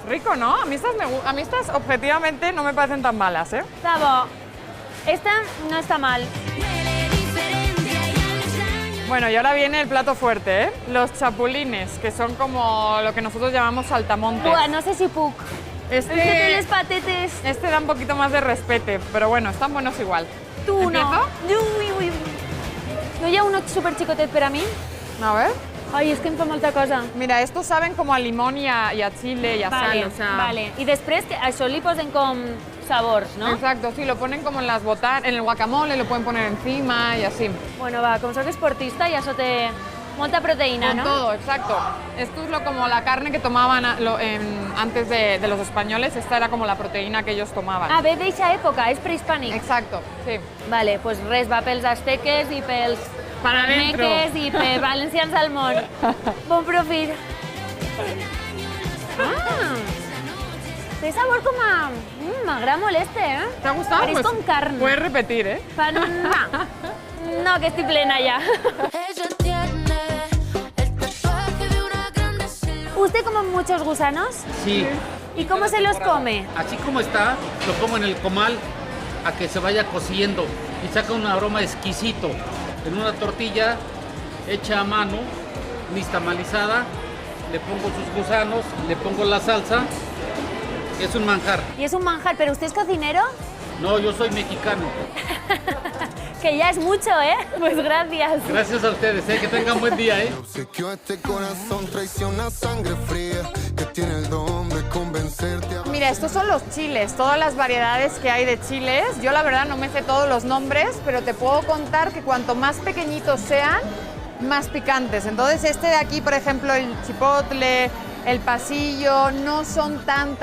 Rico, ¿no? A mí estas objetivamente no me parecen tan malas, ¿eh? Està bo. Esta no està mal. Bueno, y ahora viene el plato fuerte, ¿eh? Los chapulines, que son como lo que nosotros llamamos saltamontes. Buah, no sé si puc. Este, Es que té les patetes. Este da un poquito más de respete, pero bueno, están buenos igual. Tu no. ¿Empiezo? Ui. No hi ha uno super xicotet per a mi? A ver. Ai, és que em fa molta cosa. Mira, estos saben como a limón y a chile y a Vale, sal, o sea... vale. I després que a això li posen com sabors, no? Exacto, sí, lo ponen como en las botanas, en el guacamole, lo pueden poner encima y así. Bueno, va, com soc esportista ja això té molta proteïna, Con no? todo, exacto. Esto es como la carne que tomaban antes de los españoles, esta era como la proteína que ellos tomaban. Ah, ve d'eixa època, és prehispànic. Exacto, sí. Vale, pues res, va pels asteques i pels Para adentro. meques i per valencians al món. Bon profit. Ah! Té sabor com a... M'agrada molt este, eh? ¿Te ha gustado? Pareix com carn. Puedes repetir, ¿eh? No, que estic plena ja. Ella tiene muchos gusanos? Sí. ¿Y cómo se los come? Así como está, lo pongo en el comal a que se vaya cociendo y saca un aroma exquisito. En una tortilla hecha a mano, nixtamalizada, le pongo sus gusanos, le pongo la salsa. Es un manjar. Y es un manjar, ¿pero usted es cocinero? No, yo soy mexicano. Que ya es mucho, ¿eh? Pues gracias. Gracias a ustedes, que tengan buen día, ¿eh? Obsequió este corazón, traiciona sangre fría que tiene el don de convencerte. Mira, estos son los chiles, todas las variedades que hay de chiles. Yo la verdad no me sé todos los nombres, pero te puedo contar que cuanto más pequeñitos sean, más picantes. Entonces este de aquí, por ejemplo, el chipotle, el pasillo, no son tan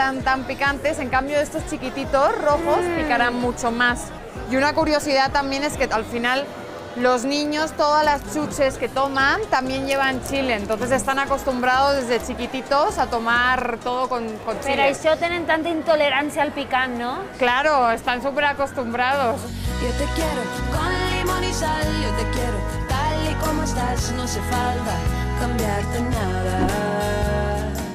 picantes. En cambio, estos chiquititos rojos picarán mucho más. Y una curiosidad también es que al final los niños, todas las chuches que toman también llevan chile. Entonces están acostumbrados desde chiquititos a tomar todo con chile. Pero eso tienen tanta intolerancia al picante, ¿no? Claro, están súper acostumbrados. Yo te quiero con limón y sal, yo te quiero tal y como estás, no hace falta cambiarte nada.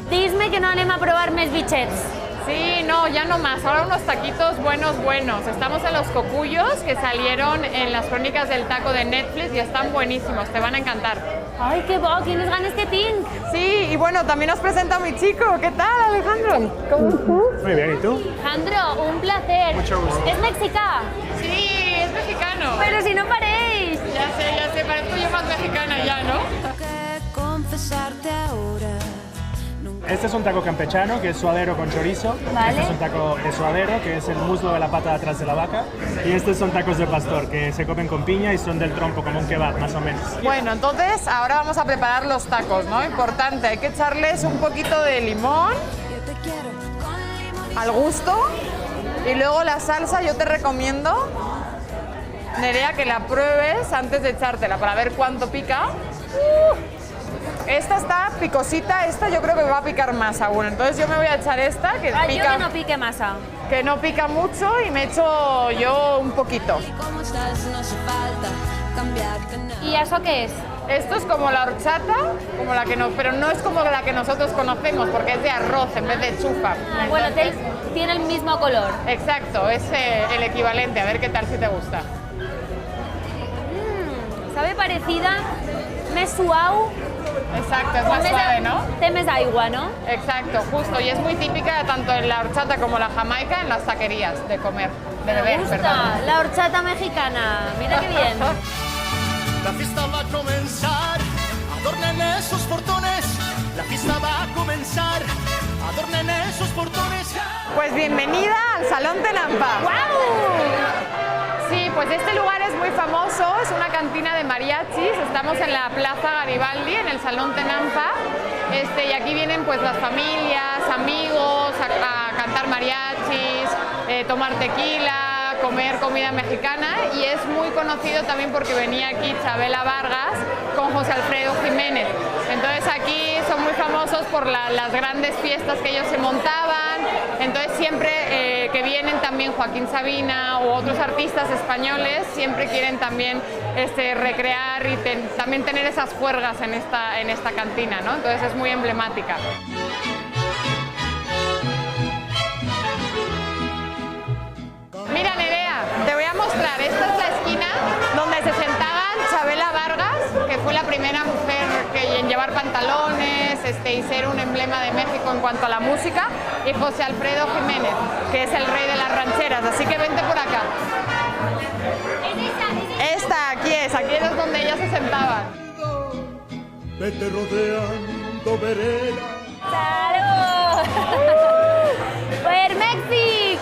Dime que no anem a probar més bitxets. Sí, no, ya no más. Ahora unos taquitos buenos. Estamos en los cocuyos que salieron en las crónicas del taco de Netflix y están buenísimos, te van a encantar. Ay, qué bo, quines ganes que tinc. Sí, y bueno, también nos presenta a mi chico. ¿Qué tal, Alejandro? ¿Cómo estás? Muy bien, ¿y tú? Alejandro, un placer. Mucho gusto. ¿Es mexicano? Sí, es mexicano. Pero si no paréis. Ya sé, parezco yo más mexicana ya, ¿no? Que confesarte ahora. Este es un taco campechano, que es suadero con chorizo. Vale. Este es un taco de suadero, que es el muslo de la pata de atrás de la vaca. Y estos son tacos de pastor, que se comen con piña y son del trompo, como un kebab, más o menos. Bueno, entonces ahora vamos a preparar los tacos, ¿no? Importante, hay que echarles un poquito de limón al gusto. Y luego la salsa yo te recomiendo, Nerea, que la pruebes antes de echártela para ver cuánto pica. Esta está picosita, esta yo creo que va a picar más aún. Entonces yo me voy a echar esta, que pica... Yo que no pique masa. Que no pica mucho y me echo yo un poquito. ¿Y eso qué es? Esto es como la horchata, como la que no, pero no es como la que nosotros conocemos, porque es de arroz en vez de chufa. Bueno, tiene el mismo color. Exacto, es el equivalente. A ver qué tal si te gusta. Sabe parecida, més suau. Exacto, es más suave, ¿no? Té més aigua, ¿no? Exacto, justo. Y es muy típica tanto en la horchata como la jamaica en las taquerías de comer, de beber, Me gusta, perdón. la horchata mexicana. Mira qué bien. La fiesta va a comenzar, adornen esos portones. La fiesta va a comenzar, adornen esos portones. Pues bienvenida al Salón Tenampa. ¡Guau! Sí, pues este lugar es muy famoso, es una cantina de mariachis. Estamos en la Plaza Garibaldi, en el Salón Tenampa. Y aquí vienen pues las familias, amigos, a cantar mariachis, tomar tequila, comer comida mexicana. Y es muy conocido también porque venía aquí Chabela Vargas con José Alfredo Jiménez. Entonces aquí son muy famosos por las grandes fiestas que ellos se montaban. Entonces siempre que vienen también Joaquín Sabina u otros artistas españoles, siempre quieren también recrear y también tener esas juergas en esta cantina, ¿no? Entonces es muy emblemática. Mira, Nerea, te voy a mostrar. Esta es la esquina donde se sentaban Chabela Vargas, que fue la primera mujer en llevar pantalones y ser un emblema de México en cuanto a la música, y José Alfredo Jiménez, que es el rey de las rancheras. Así que vente por acá. Esta, aquí es donde ellas se sentaban. Vete rodeando vereda. ¡Claro! ¡Per México!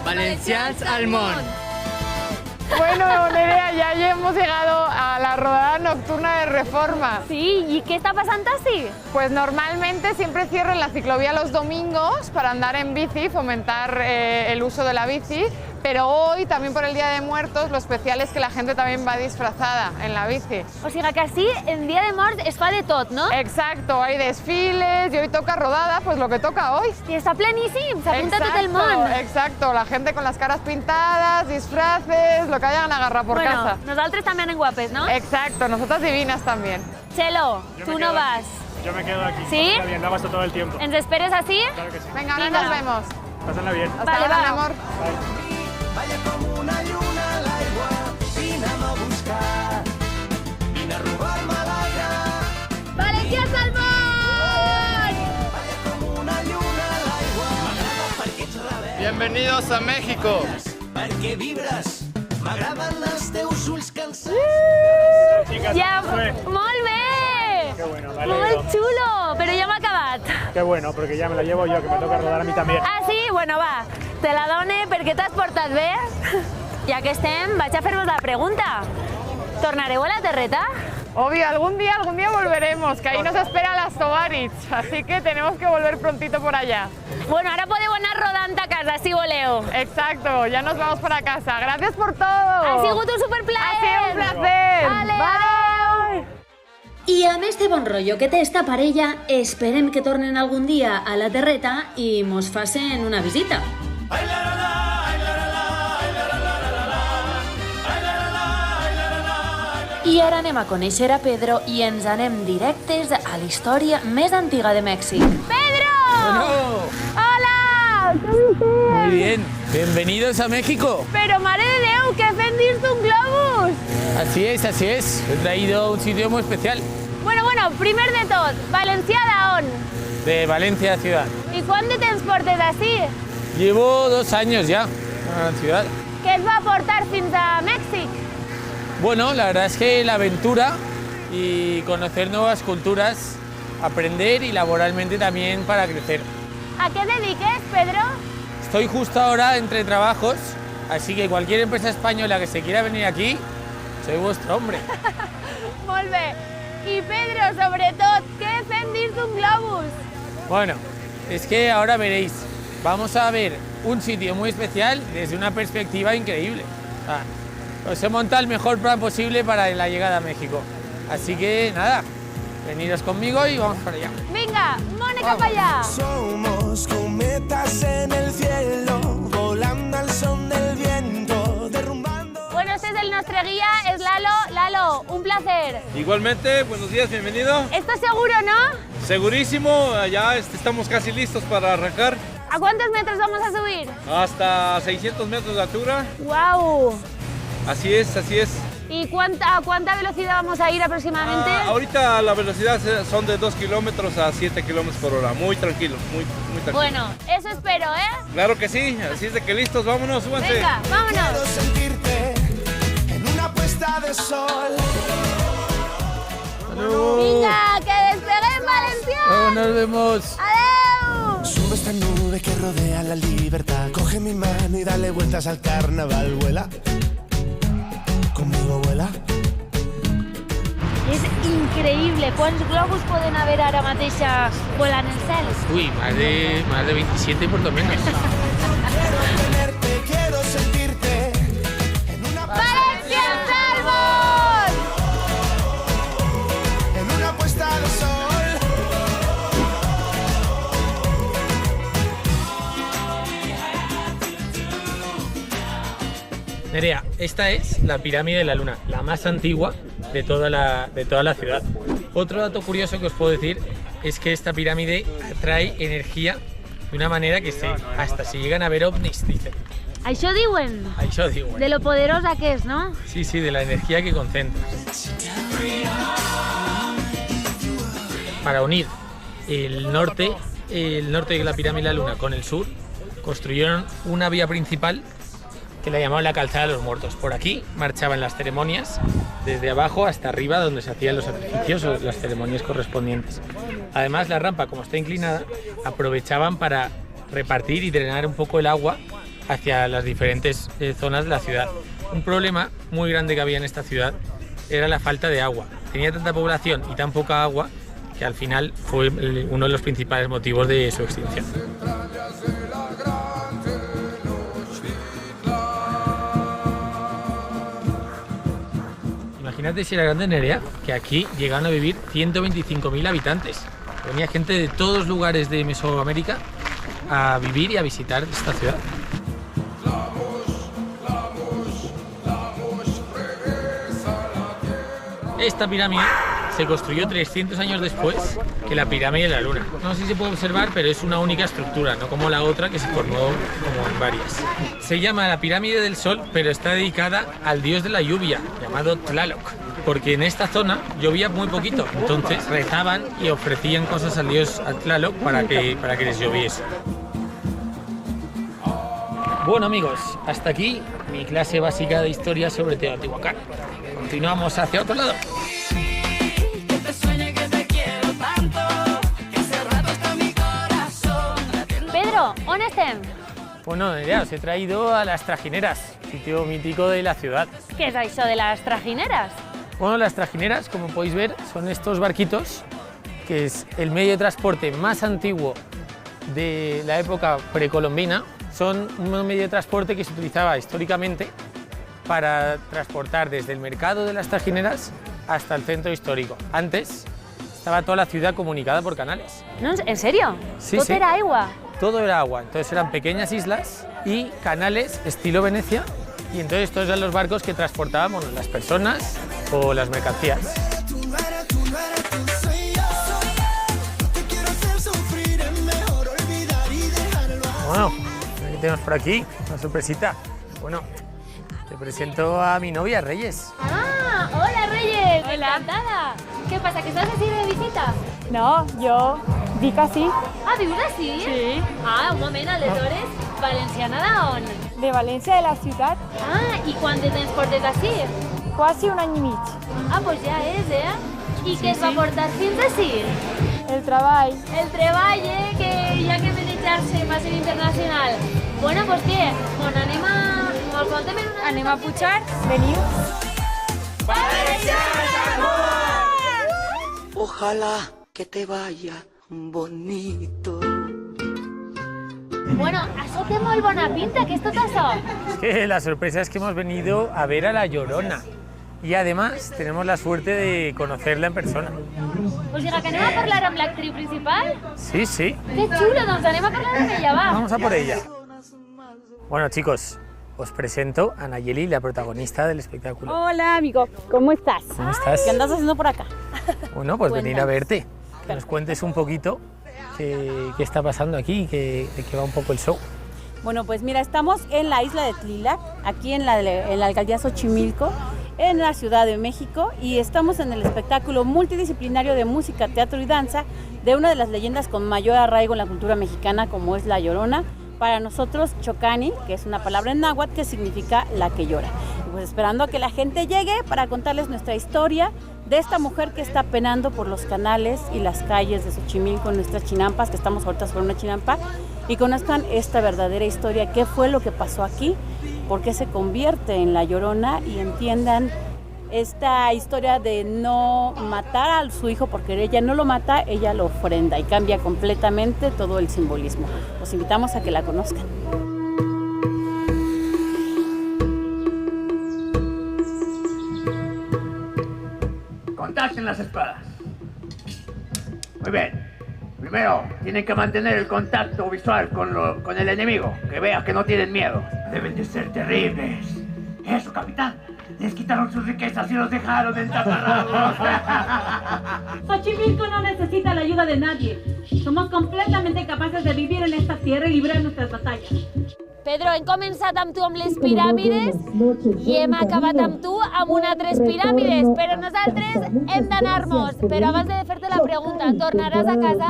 Valencians al món. Bueno, Nerea, ya hemos llegado a la rodada nocturna de Reforma. Sí, ¿y qué está pasando así? Pues normalmente siempre cierran la ciclovía los domingos para andar en bici, fomentar el uso de la bici, Pero hoy, también por el Día de Muertos, lo especial es que la gente también va disfrazada en la bici. O sigui que sí, en Dia de Morts es fa de tot, no? Exacto, hay desfiles y hoy toca rodada, pues lo que toca hoy. I està pleníssim, s'apunta tot el món. Exacto, la gente con las caras pintadas, disfraces, lo que hayan agarrado por casa. Nosaltres també anem guapes, ¿no? Exacto, nosotras divinas también. Chelo, tú no vas. Yo me quedo aquí. ¿Sí? Está bien, la paso todo el tiempo. ¿Ens esperes así? Claro que sí. Venga, ahora nos vemos. Pásenla bien. Hasta luego, mi amor. Vaya com una lluna a l'aigua, vine'm a buscar, vine a robar-me l'aire. València Salmón! Vaya com una lluna a l'aigua, m'agrada perquè ets rebel. Bienvenidos a México. Perquè vibres, m'agraden els teus ulls cansats. Ja, molt bé! Qué bueno, me alegro. Molt xulo, però ja m'ha acabat. Qué bueno, porque ya me la llevo yo, que me toca rodar a mí también. Ah, sí? Bueno, va, te la done perquè t'has portat bé. Ja que estem, vaig a fer-vos la pregunta. Tornareu a la terreta? Obvio, algún día volveremos, que ahí nos esperan las Tovarich, así que tenemos que volver prontito por allá. Bueno, ara podeu anar rodant a casa, si voleu. Exacto, ya nos vamos para casa. Gracias por todo. Ha sigut un superplaer. Ha sido un placer. Vale. Bye. I amb este bon rotllo que té esta parella, esperem que tornen algun dia a la terreta i mos facen una visita. I ara anem a conèixer a Pedro i ens anem directes a la història més antiga de Mèxic. ¡Pedro! Bueno. ¡Hola! ¿Cómo estás? Muy bien, bienvenidos a México. Pero mare de Déu, que fem dins d'un globus! Así es. He traído un sitio muy especial. Bueno, primer de tot, Valencià d'on? De Valencia ciudad. I quant de temps portes així? Llevo 2 años ya a la ciudad. Què et va portar fins a Mèxic? Bueno, la verdad es que la aventura y conocer nuevas culturas, aprender y laboralmente también para crecer. ¿A qué dediques, Pedro? Estoy justo ahora entre trabajos, así que cualquier empresa española que se quiera venir aquí, soy vuestro hombre. Molt bé. I Pedro, sobretot, què fem dins d'un globus? Bueno, es que ahora veréis, vamos a ver un sitio muy especial desde una perspectiva increíble. Os he montado el mejor plan posible para la llegada a México. Así que nada, veniros conmigo y vamos para allá. Vinga, Mónica para allá. Somos cometas en el cielo, volando al son del viento, derrumbando. Bueno, este es el nostre guía, es Lalo. Lalo, un placer. Igualmente, buenos días, bienvenido. ¿Esto es seguro, no? Segurísimo, ya estamos casi listos para arrancar. ¿A cuántos metros vamos a subir? Hasta 600 metros de altura. ¡Guau! Así es. ¿Y a cuánta velocidad vamos a ir aproximadamente? Ahorita la velocidad son de 2 kilómetros a 7 kilómetros por hora. Muy tranquilo, muy tranquilo. Bueno, eso espero, ¿eh? Claro que sí, así es de que listos, vámonos, súbanse. Venga, vámonos. Quiero sentirte en una puesta de sol. Venga, que despeguem, Valencià. Nos vemos. Adeu. Sube esta nube que rodea la libertad. Coge mi mano y dale vueltas al carnaval. Vuela, conmigo vuela. És increïble. Quants globus poden haver ara mateix volant el cel? Uy, más de 27 por lo menos. Quiero sentirte en una ¡Valencià Salmón! en una puesta de sol. Nerea, esta es la pirámide de la Luna, la más antigua de toda la ciudad. Otro dato curioso que os puedo decir es que esta pirámide atrae energía de una manera que hasta se llegan a ver ovnis, dicen. Això diuen? Això diuen. De lo poderosa que es, ¿no? Sí, de la energía que concentra. Para unir el norte de la pirámide de la Luna con el sur, construyeron una vía principal que la llamaban la calzada de los muertos. Por aquí marchaban las ceremonias, desde abajo hasta arriba, donde se hacían los sacrificios o las ceremonias correspondientes. Además, la rampa, como está inclinada, aprovechaban para repartir y drenar un poco el agua hacia las diferentes zonas de la ciudad. Un problema muy grande que había en esta ciudad era la falta de agua. Tenía tanta población y tan poca agua que al final fue uno de los principales motivos de su extinción. Imagínate si era grande, Nerea, que aquí llegaron a vivir 125.000 habitantes. Venía gente de todos los lugares de Mesoamérica a vivir y a visitar esta ciudad. Esta pirámide se construyó 300 años después que la pirámide de la Luna. No sé si se puede observar, pero es una única estructura, no como la otra que se formó como en varias. Se llama la pirámide del Sol, pero está dedicada al dios de la lluvia, llamado Tlaloc, porque en esta zona llovía muy poquito, entonces rezaban y ofrecían cosas al dios Tlaloc para que les lloviese. Bueno amigos, hasta aquí mi clase básica de historia sobre Teotihuacán. Continuamos hacia otro lado. Pedro, ¿on estem? Bueno, ya os he traído a las Trajineras, sitio mítico de la ciudad. ¿Qué es eso de las trajineras? Bueno, las Trajineras, como podéis ver, son estos barquitos, que es el medio de transporte más antiguo de la época precolombina. Son un medio de transporte que se utilizaba históricamente para transportar desde el mercado de las Trajineras hasta el centro histórico. Antes estaba toda la ciudad comunicada por canales. No, ¿en serio? Sí, ¿Todo era agua? Todo era agua, entonces eran pequeñas islas y canales estilo Venecia, y entonces estos eran los barcos que transportaban las personas o las mercancías. Bueno, ¿qué tenemos por aquí? Una sorpresita. Bueno, te presento a mi novia, Reyes. ¡Ah! ¡Hola, Reyes! Hola. Encantada. ¿Qué pasa, que estás así de visita? No, jo vic ací. Ah, vius ací? Sí. Ah, un moment, aleshores, valenciana d'on? De València, de la ciutat. Ah, i quant de temps portes ací? Quasi un any i mig. Ah, doncs ja és, I què et va portar fins ací? El treball. El treball, que hi ha que manejar-se per ser internacional. Bueno, doncs què? On anem a... Anem a pujar? Veniu. Ojalá que te vaya bonito. Bueno, això té molt bona pinta, què és tot això? Es que la sorpresa es que hemos venido a ver a La Llorona y además tenemos la suerte de conocerla en persona. O sigui que anem a parlar amb l'actriu principal? Sí, sí. Que xulo, doncs anem a parlar amb ella, va. Vamos a por ella. Bueno, chicos, os presento a Nayeli, la protagonista del espectáculo. Hola, amigo. ¿Cómo estás? ¿Cómo estás? ¿Qué andas haciendo por acá? Bueno, pues venir a verte. Que nos cuentes un poquito qué está pasando aquí, de qué va un poco el show. Bueno, pues mira, estamos en la isla de Tlilac, aquí en la alcaldía Xochimilco, en la Ciudad de México, y estamos en el espectáculo multidisciplinario de música, teatro y danza de una de las leyendas con mayor arraigo en la cultura mexicana, como es La Llorona. Para nosotros, Chocani, que es una palabra en náhuatl que significa la que llora. Y pues esperando a que la gente llegue para contarles nuestra historia de esta mujer que está penando por los canales y las calles de Xochimilco, en nuestras chinampas, que estamos ahorita sobre una chinampa, y conozcan esta verdadera historia, qué fue lo que pasó aquí, por qué se convierte en La Llorona, y entiendan esta historia de no matar a su hijo, porque ella no lo mata, ella lo ofrenda, y cambia completamente todo el simbolismo. Los invitamos a que la conozcan. Contacten las espadas. Muy bien. Primero, tienen que mantener el contacto visual con el enemigo, que veas que no tienen miedo. Deben de ser terribles. Eso, capitán. Les quitaron sus riquezas y los dejaron en taparrabos. Xochimilco no necesita la ayuda de nadie. Somos completamente capaces de vivir en esta tierra y librar nuestras batallas. Pedro, hem començat amb tu amb les piràmides i hem acabat amb tu amb una altres piràmides, però nosaltres hem d'anar-nos. Però abans de fer-te la pregunta, tornaràs a casa?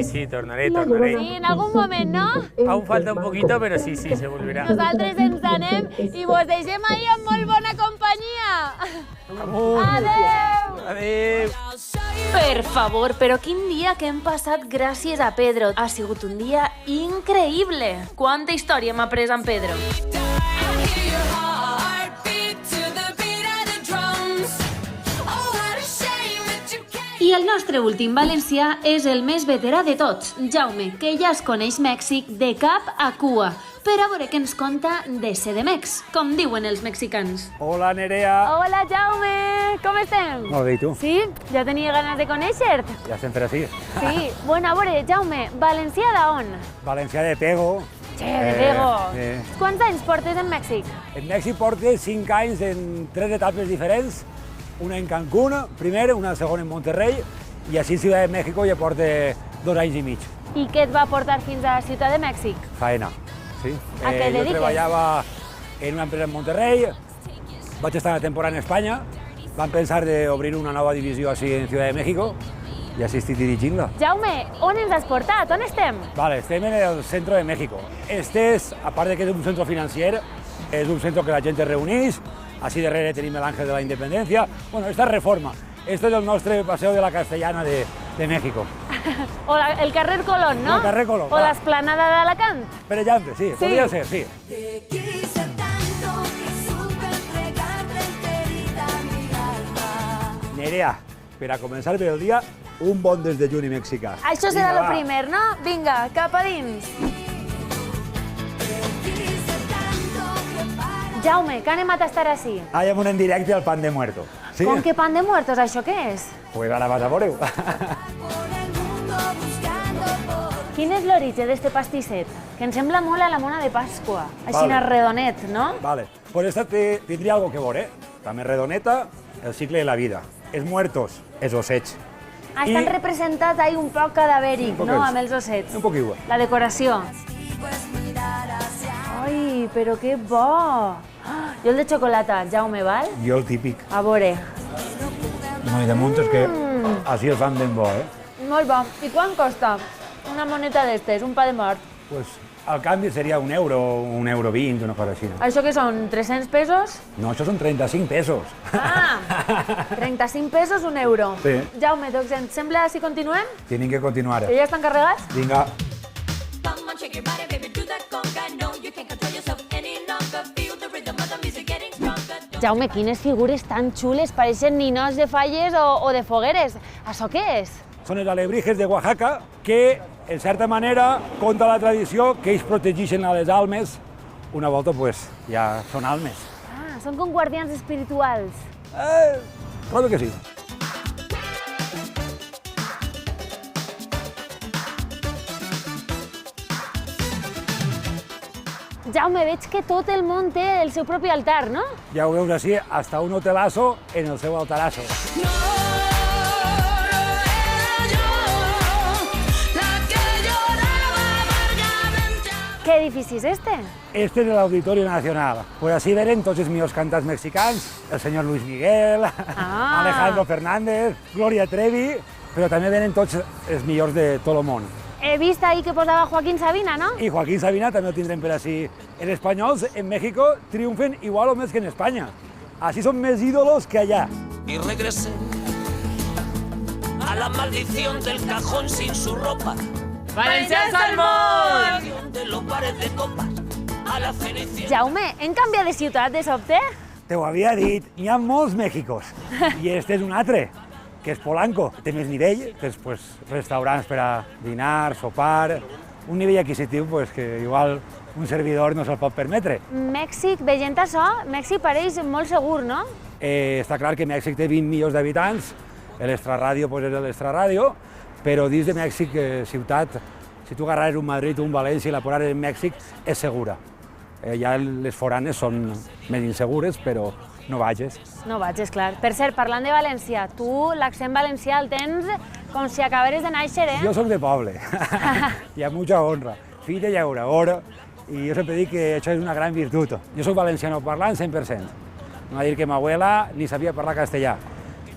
Sí, tornaré. Sí, en algun moment, no? Aún falta un poquito, pero sí, se volverá. Nosaltres ens anem i vos deixem ahir amb molt bona companyia. Adeu! Adeu! Per favor, però quin dia que hem passat gràcies a Pedro. Ha sigut un dia increïble. Quanta història hem après amb Pedro. I el nostre últim valencià és el més veterà de tots, Jaume, que ja es coneix Mèxic de cap a cua. per a veure què ens conta de CDMX, com diuen els mexicans. Hola, Nerea. Hola, Jaume, com estem? Molt bé, i tu? Sí? Ja tenia ganes de conèixer-te. Ja estem per així. Sí, bueno, a veure, Jaume, València d'on? València de Pego. Che, de Pego. Quants anys portes en Mèxic? En Mèxic portes 5 anys en 3 etapes diferents, una en Cancún, primer, una segona en Monterrey, i així a Ciutat de Mèxic ja porta 2 anys i mig. I què et va portar fins a Ciutat de Mèxic? Faena, sí. A què dediques? Jo treballava en una empresa en Monterrey, vaig estar una temporada en Espanya, van pensar d'obrir una nova divisió així en Ciutat de Mèxic, i així estic dirigint-la. Jaume, on ens has portat? On estem? Vale, estem en el centro de México. Este és, a part de que és un centre financier, és un centre que la gent es reuneix, així darrere tenim l'Àngel de la Independència. Bueno, esta és Reforma. Este és el nostre Paseo de la Castellana de México. O el carrer Colón, no? El carrer Colón. O l'esplanada d'Alacant. Per exemple, sí, podria ser, sí. Nerea, per a començar bé el dia, un bon desdejuni mexicà. Això serà el primer, no? Vinga, cap a dins. Jaume, que anem a tastar així? Anem en directe al pan de muerto. Sí? Com que pan de muertos, això què és? Pues ara vas a veure-ho. Quin és l'origen d'este pastisset? Que em sembla molt a la mona de Pasqua, així Vale. redonet, no? Vale, pues esta tindria algo que veure, també redoneta, el cicle de la vida. Els muertos, els ossets. Estan representats ahí un poc cadavèric, Un poc no?, ells. amb els ossets. Un poc igual. La decoració. Ai, però que bo! Jo el de xocolata, Jaume, val? Jo el típic. A veure. No, i de munt és que així el fan ben bo, Molt bo. I quan costa una moneta d'estes, un pa de mort? Pues al canvi seria un euro 20, una cosa així. Això que són, 300 pesos? No, això són 35 pesos. Ah, 35 pesos, un euro. Sí. Jaume, doncs ens sembla si continuem? Tenim que continuar. Que ja estan carregats? Vinga. Jaume, quines figures tan xules, pareixen ninots de falles o de fogueres. Això què és? Són els alebrijes de Oaxaca que, en certa manera, conta la tradició que ells protegeixen a les almes. Una volta, pues, ja són almes. Ah, són com guardians espirituals. Trobo que sí. Jaume, veig que tot el món té el seu propi altar, no? Ja ho veus així, hasta un hotelazo en el seu altarazo. Què edifici és este? Este és l'Auditorio Nacional. Pues així venen tots els millors cantants mexicans, el senyor Luis Miguel, Alejandro Fernández, Gloria Trevi, però també venen tots els millors de tot el món. He vist ahí que posava Joaquín Sabina, no? I Joaquín Sabina també el tindrem per així. Els espanyols en México triomfen igual o més que en Espanya. Així són més ídolos que allà. Y regresé a la maldición del cajón sin su ropa. ¡Valencians al món! De los bares de copas a la Cenicienta. Jaume, hem canviat de ciutat de sobte? Te ho havia dit, n'hi ha molts Mèxicos. I este és un altre, que és Polanco. Té més nivell, tens pues, restaurants per a dinar, sopar, un nivell adquisitiu pues, que igual un servidor no se'l pot permetre. Mèxic, veient això, Mèxic pareix molt segur, no? Està clar que Mèxic té 20 milions d'habitants, l'extraràdio pues, és l'extraràdio, però dins de Mèxic, ciutat, si tu agarrares un Madrid o un València i la posares en Mèxic, és segura. Ja les foranes són més insegures, però no vages. No vages, clar. Per cert, parlant de València, tu l'accent valencià el tens com si acabares de néixer, eh? Jo soc de poble, i amb mucha honra. Fill de llaurador, i jo sempre dic que això és una gran virtut. Jo soc valenciano parlant 100%. No va dir que ma abuela ni sabia parlar castellà.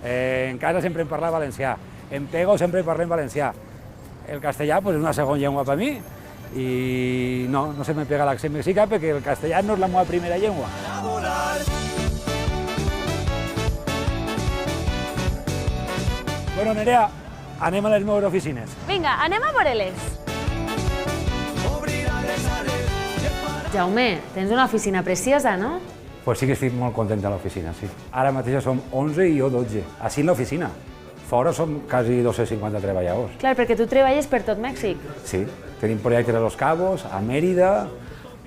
En casa sempre em parlava valencià. En Pego sempre parlem valencià. El castellà pues, és una segona llengua per mi i no se me pega l'accent mexicà perquè el castellà no és la meva primera llengua. Bueno, Nerea, anem a les meves oficines. Vinga, anem a veure-les. Jaume, tens una oficina preciosa, no? Pues sí que estic molt content de l'oficina, sí. Ara mateix som 11 i jo 12, així en l'oficina. Fora som quasi 250 treballadors. Clar, perquè tu treballes per tot Mèxic. Sí, tenim projectes a Los Cabos, a Mèrida,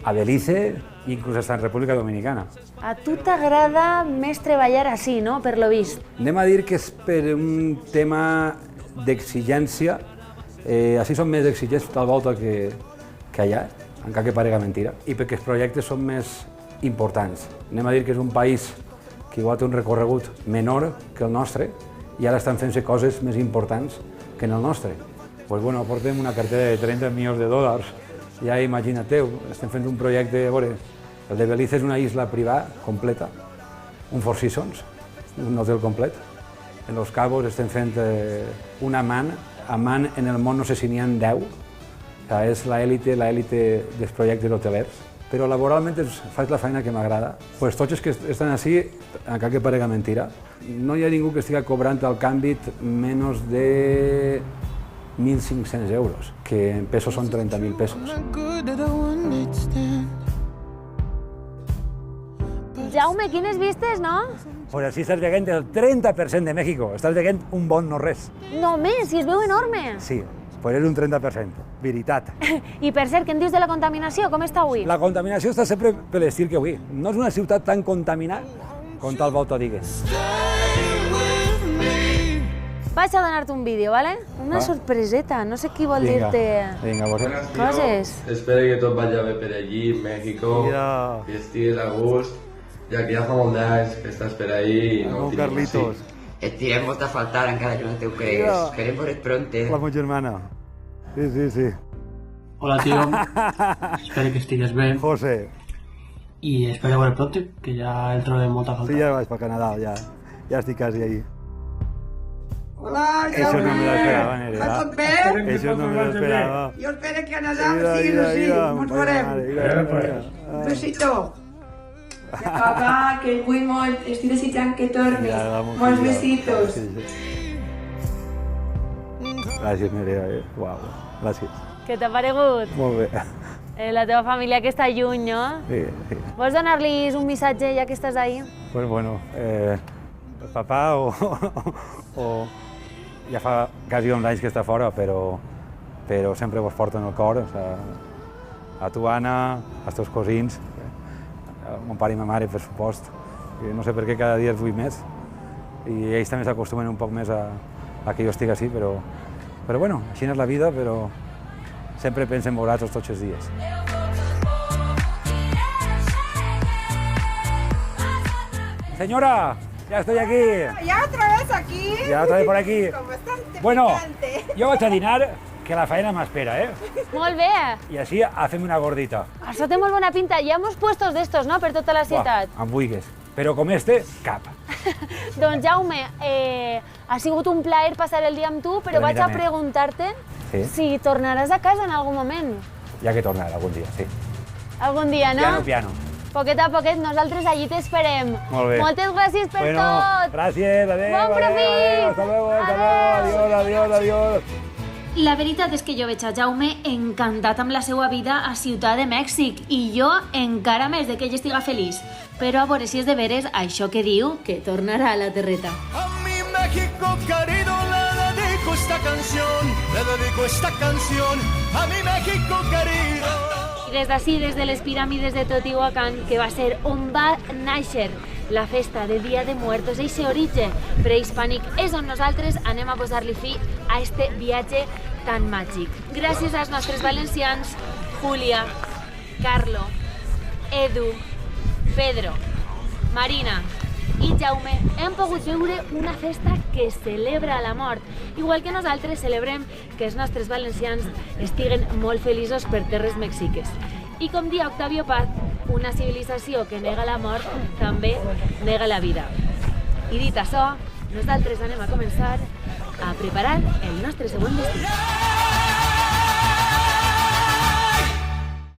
a Belize i inclús hasta en República Dominicana. A tu t'agrada més treballar així, no?, per lo vist. Anem a dir que és per un tema d'exigència. Així són més exigents tal volta que allà, encara que parega mentira, i perquè els projectes són més importants. Anem a dir que és un país que igual té un recorregut menor que el nostre i ara estan fent-se coses més importants que en el nostre. Pues bueno, portem una cartera de 30 milions de dòlars, ja imagina-teu, estem fent un projecte, a veure, el de Belize és una isla privada completa, un Four Seasons, un hotel complet. En Los Cabos estem fent una man en el món no sé si n'hi ha 10, que és l'élite dels projectes hotelers, però laboralment faig la feina que m'agrada. Pues tots els que estan així, encara que parega mentira, no hi ha ningú que estigui cobrant al canvi menys de 1.500 euros, que en pesos són 30.000 pesos. Jaume, quines vistes, no? Pues així estàs veient el 30% de México, estàs veient un bon no-res. Només, si es veu enorme. Sí, pues és un 30%, veritat. I per cert, què em dius de la contaminació? Com està avui? La contaminació està sempre per l'estil que avui. No és una ciutat tan contaminada com tal volta digues. Vaig a donar-te un vídeo, ¿vale? Una sorpreseta, no sé qui vol dir-te Vinga, vos. coses. Espero que tot vagi bé per allí, México, que estigues a gust, ja que ja fa molt d'anys que estàs per ahí i no ho tenim així. Et tirem molt a faltar encara que no te ho cregues. Querem veure't pronte. La meva germana. Sí. Hola, tío. Espero que estigues bé. José. I espero veure pronto, que ja el trobem molt a faltar. Sí, ja vaig per Canadà, ja estic quasi ahí. Hola, Eso no me lo esperaba, Nerea. ¿Tot bé? Eso no me lo esperaba. Jo espero que Canadà sigui així, ens veurem. Un besito. Papà, que el vull molt, estic desitjant que tornis. Molts besitos. Gràcies, Nerea. Uau, gràcies. Què t'ha paregut? Molt bé. La teva família que està lluny, no? Sí. Vols donar-los un missatge ja que estàs ahí? Pues bueno, papà o ja fa quasi 11 anys que està fora, però sempre vos porto en el cor. A tu, Anna, als teus cosins, a mon pare i ma mare, per supost. No sé per què cada dia els vull més. I ells també s'acostumen un poc més a que jo estic així, però bueno, així és la vida, però sempre penso en vosaltres tots els dies. Señora, ya estoy aquí. ¿Ya otra vez aquí? Ya otra vez por aquí. Con bastante Bueno, picante. yo vaig a dinar, que la faena m'espera, ¿eh? Molt bé. I així hacem una gordita. Això té molt bona pinta. Hi ha molts puestos d'estos, no?, per tota la ciutat. Buah, em vulguis. Però com este, cap. Doncs Jaume, ha sigut un plaer passar el dia amb tu, però vaig a preguntar-te si tornaràs a casa en algun moment. Ja que tornaré algun dia, sí. Algun dia, no? Piano. Poquet a poquet, nosaltres allí t'esperem. Molt bé. Moltes gràcies per tot. Gràcies, adéu. Bon profit. Hasta luego, adiós. La veritat és que jo veig a Jaume encantat amb la seva vida a Ciutat de Mèxic i jo encara més de que ell estiga feliç. Però a veure si és de veres això que diu, que tornarà a la terreta. A mi México querido le dedico esta canción, a mi México querido. I des d'ací, des de les piràmides de Teotihuacán, que va ser on va néixer la festa de Dia de Muertos, eixe origen prehispànic, és on nosaltres anem a posar-li fi a este viatge tan màgic. Gràcies als nostres valencians, Júlia, Carlo, Edu, Pedro, Marina i Jaume, hem pogut veure una festa que celebra la mort, igual que nosaltres celebrem que els nostres valencians estiguen molt feliços per terres mexiques. I com dia Octavio Paz, una civilització que nega la mort també nega la vida. I dit això, nosaltres anem a començar a preparar el nostre següent destí.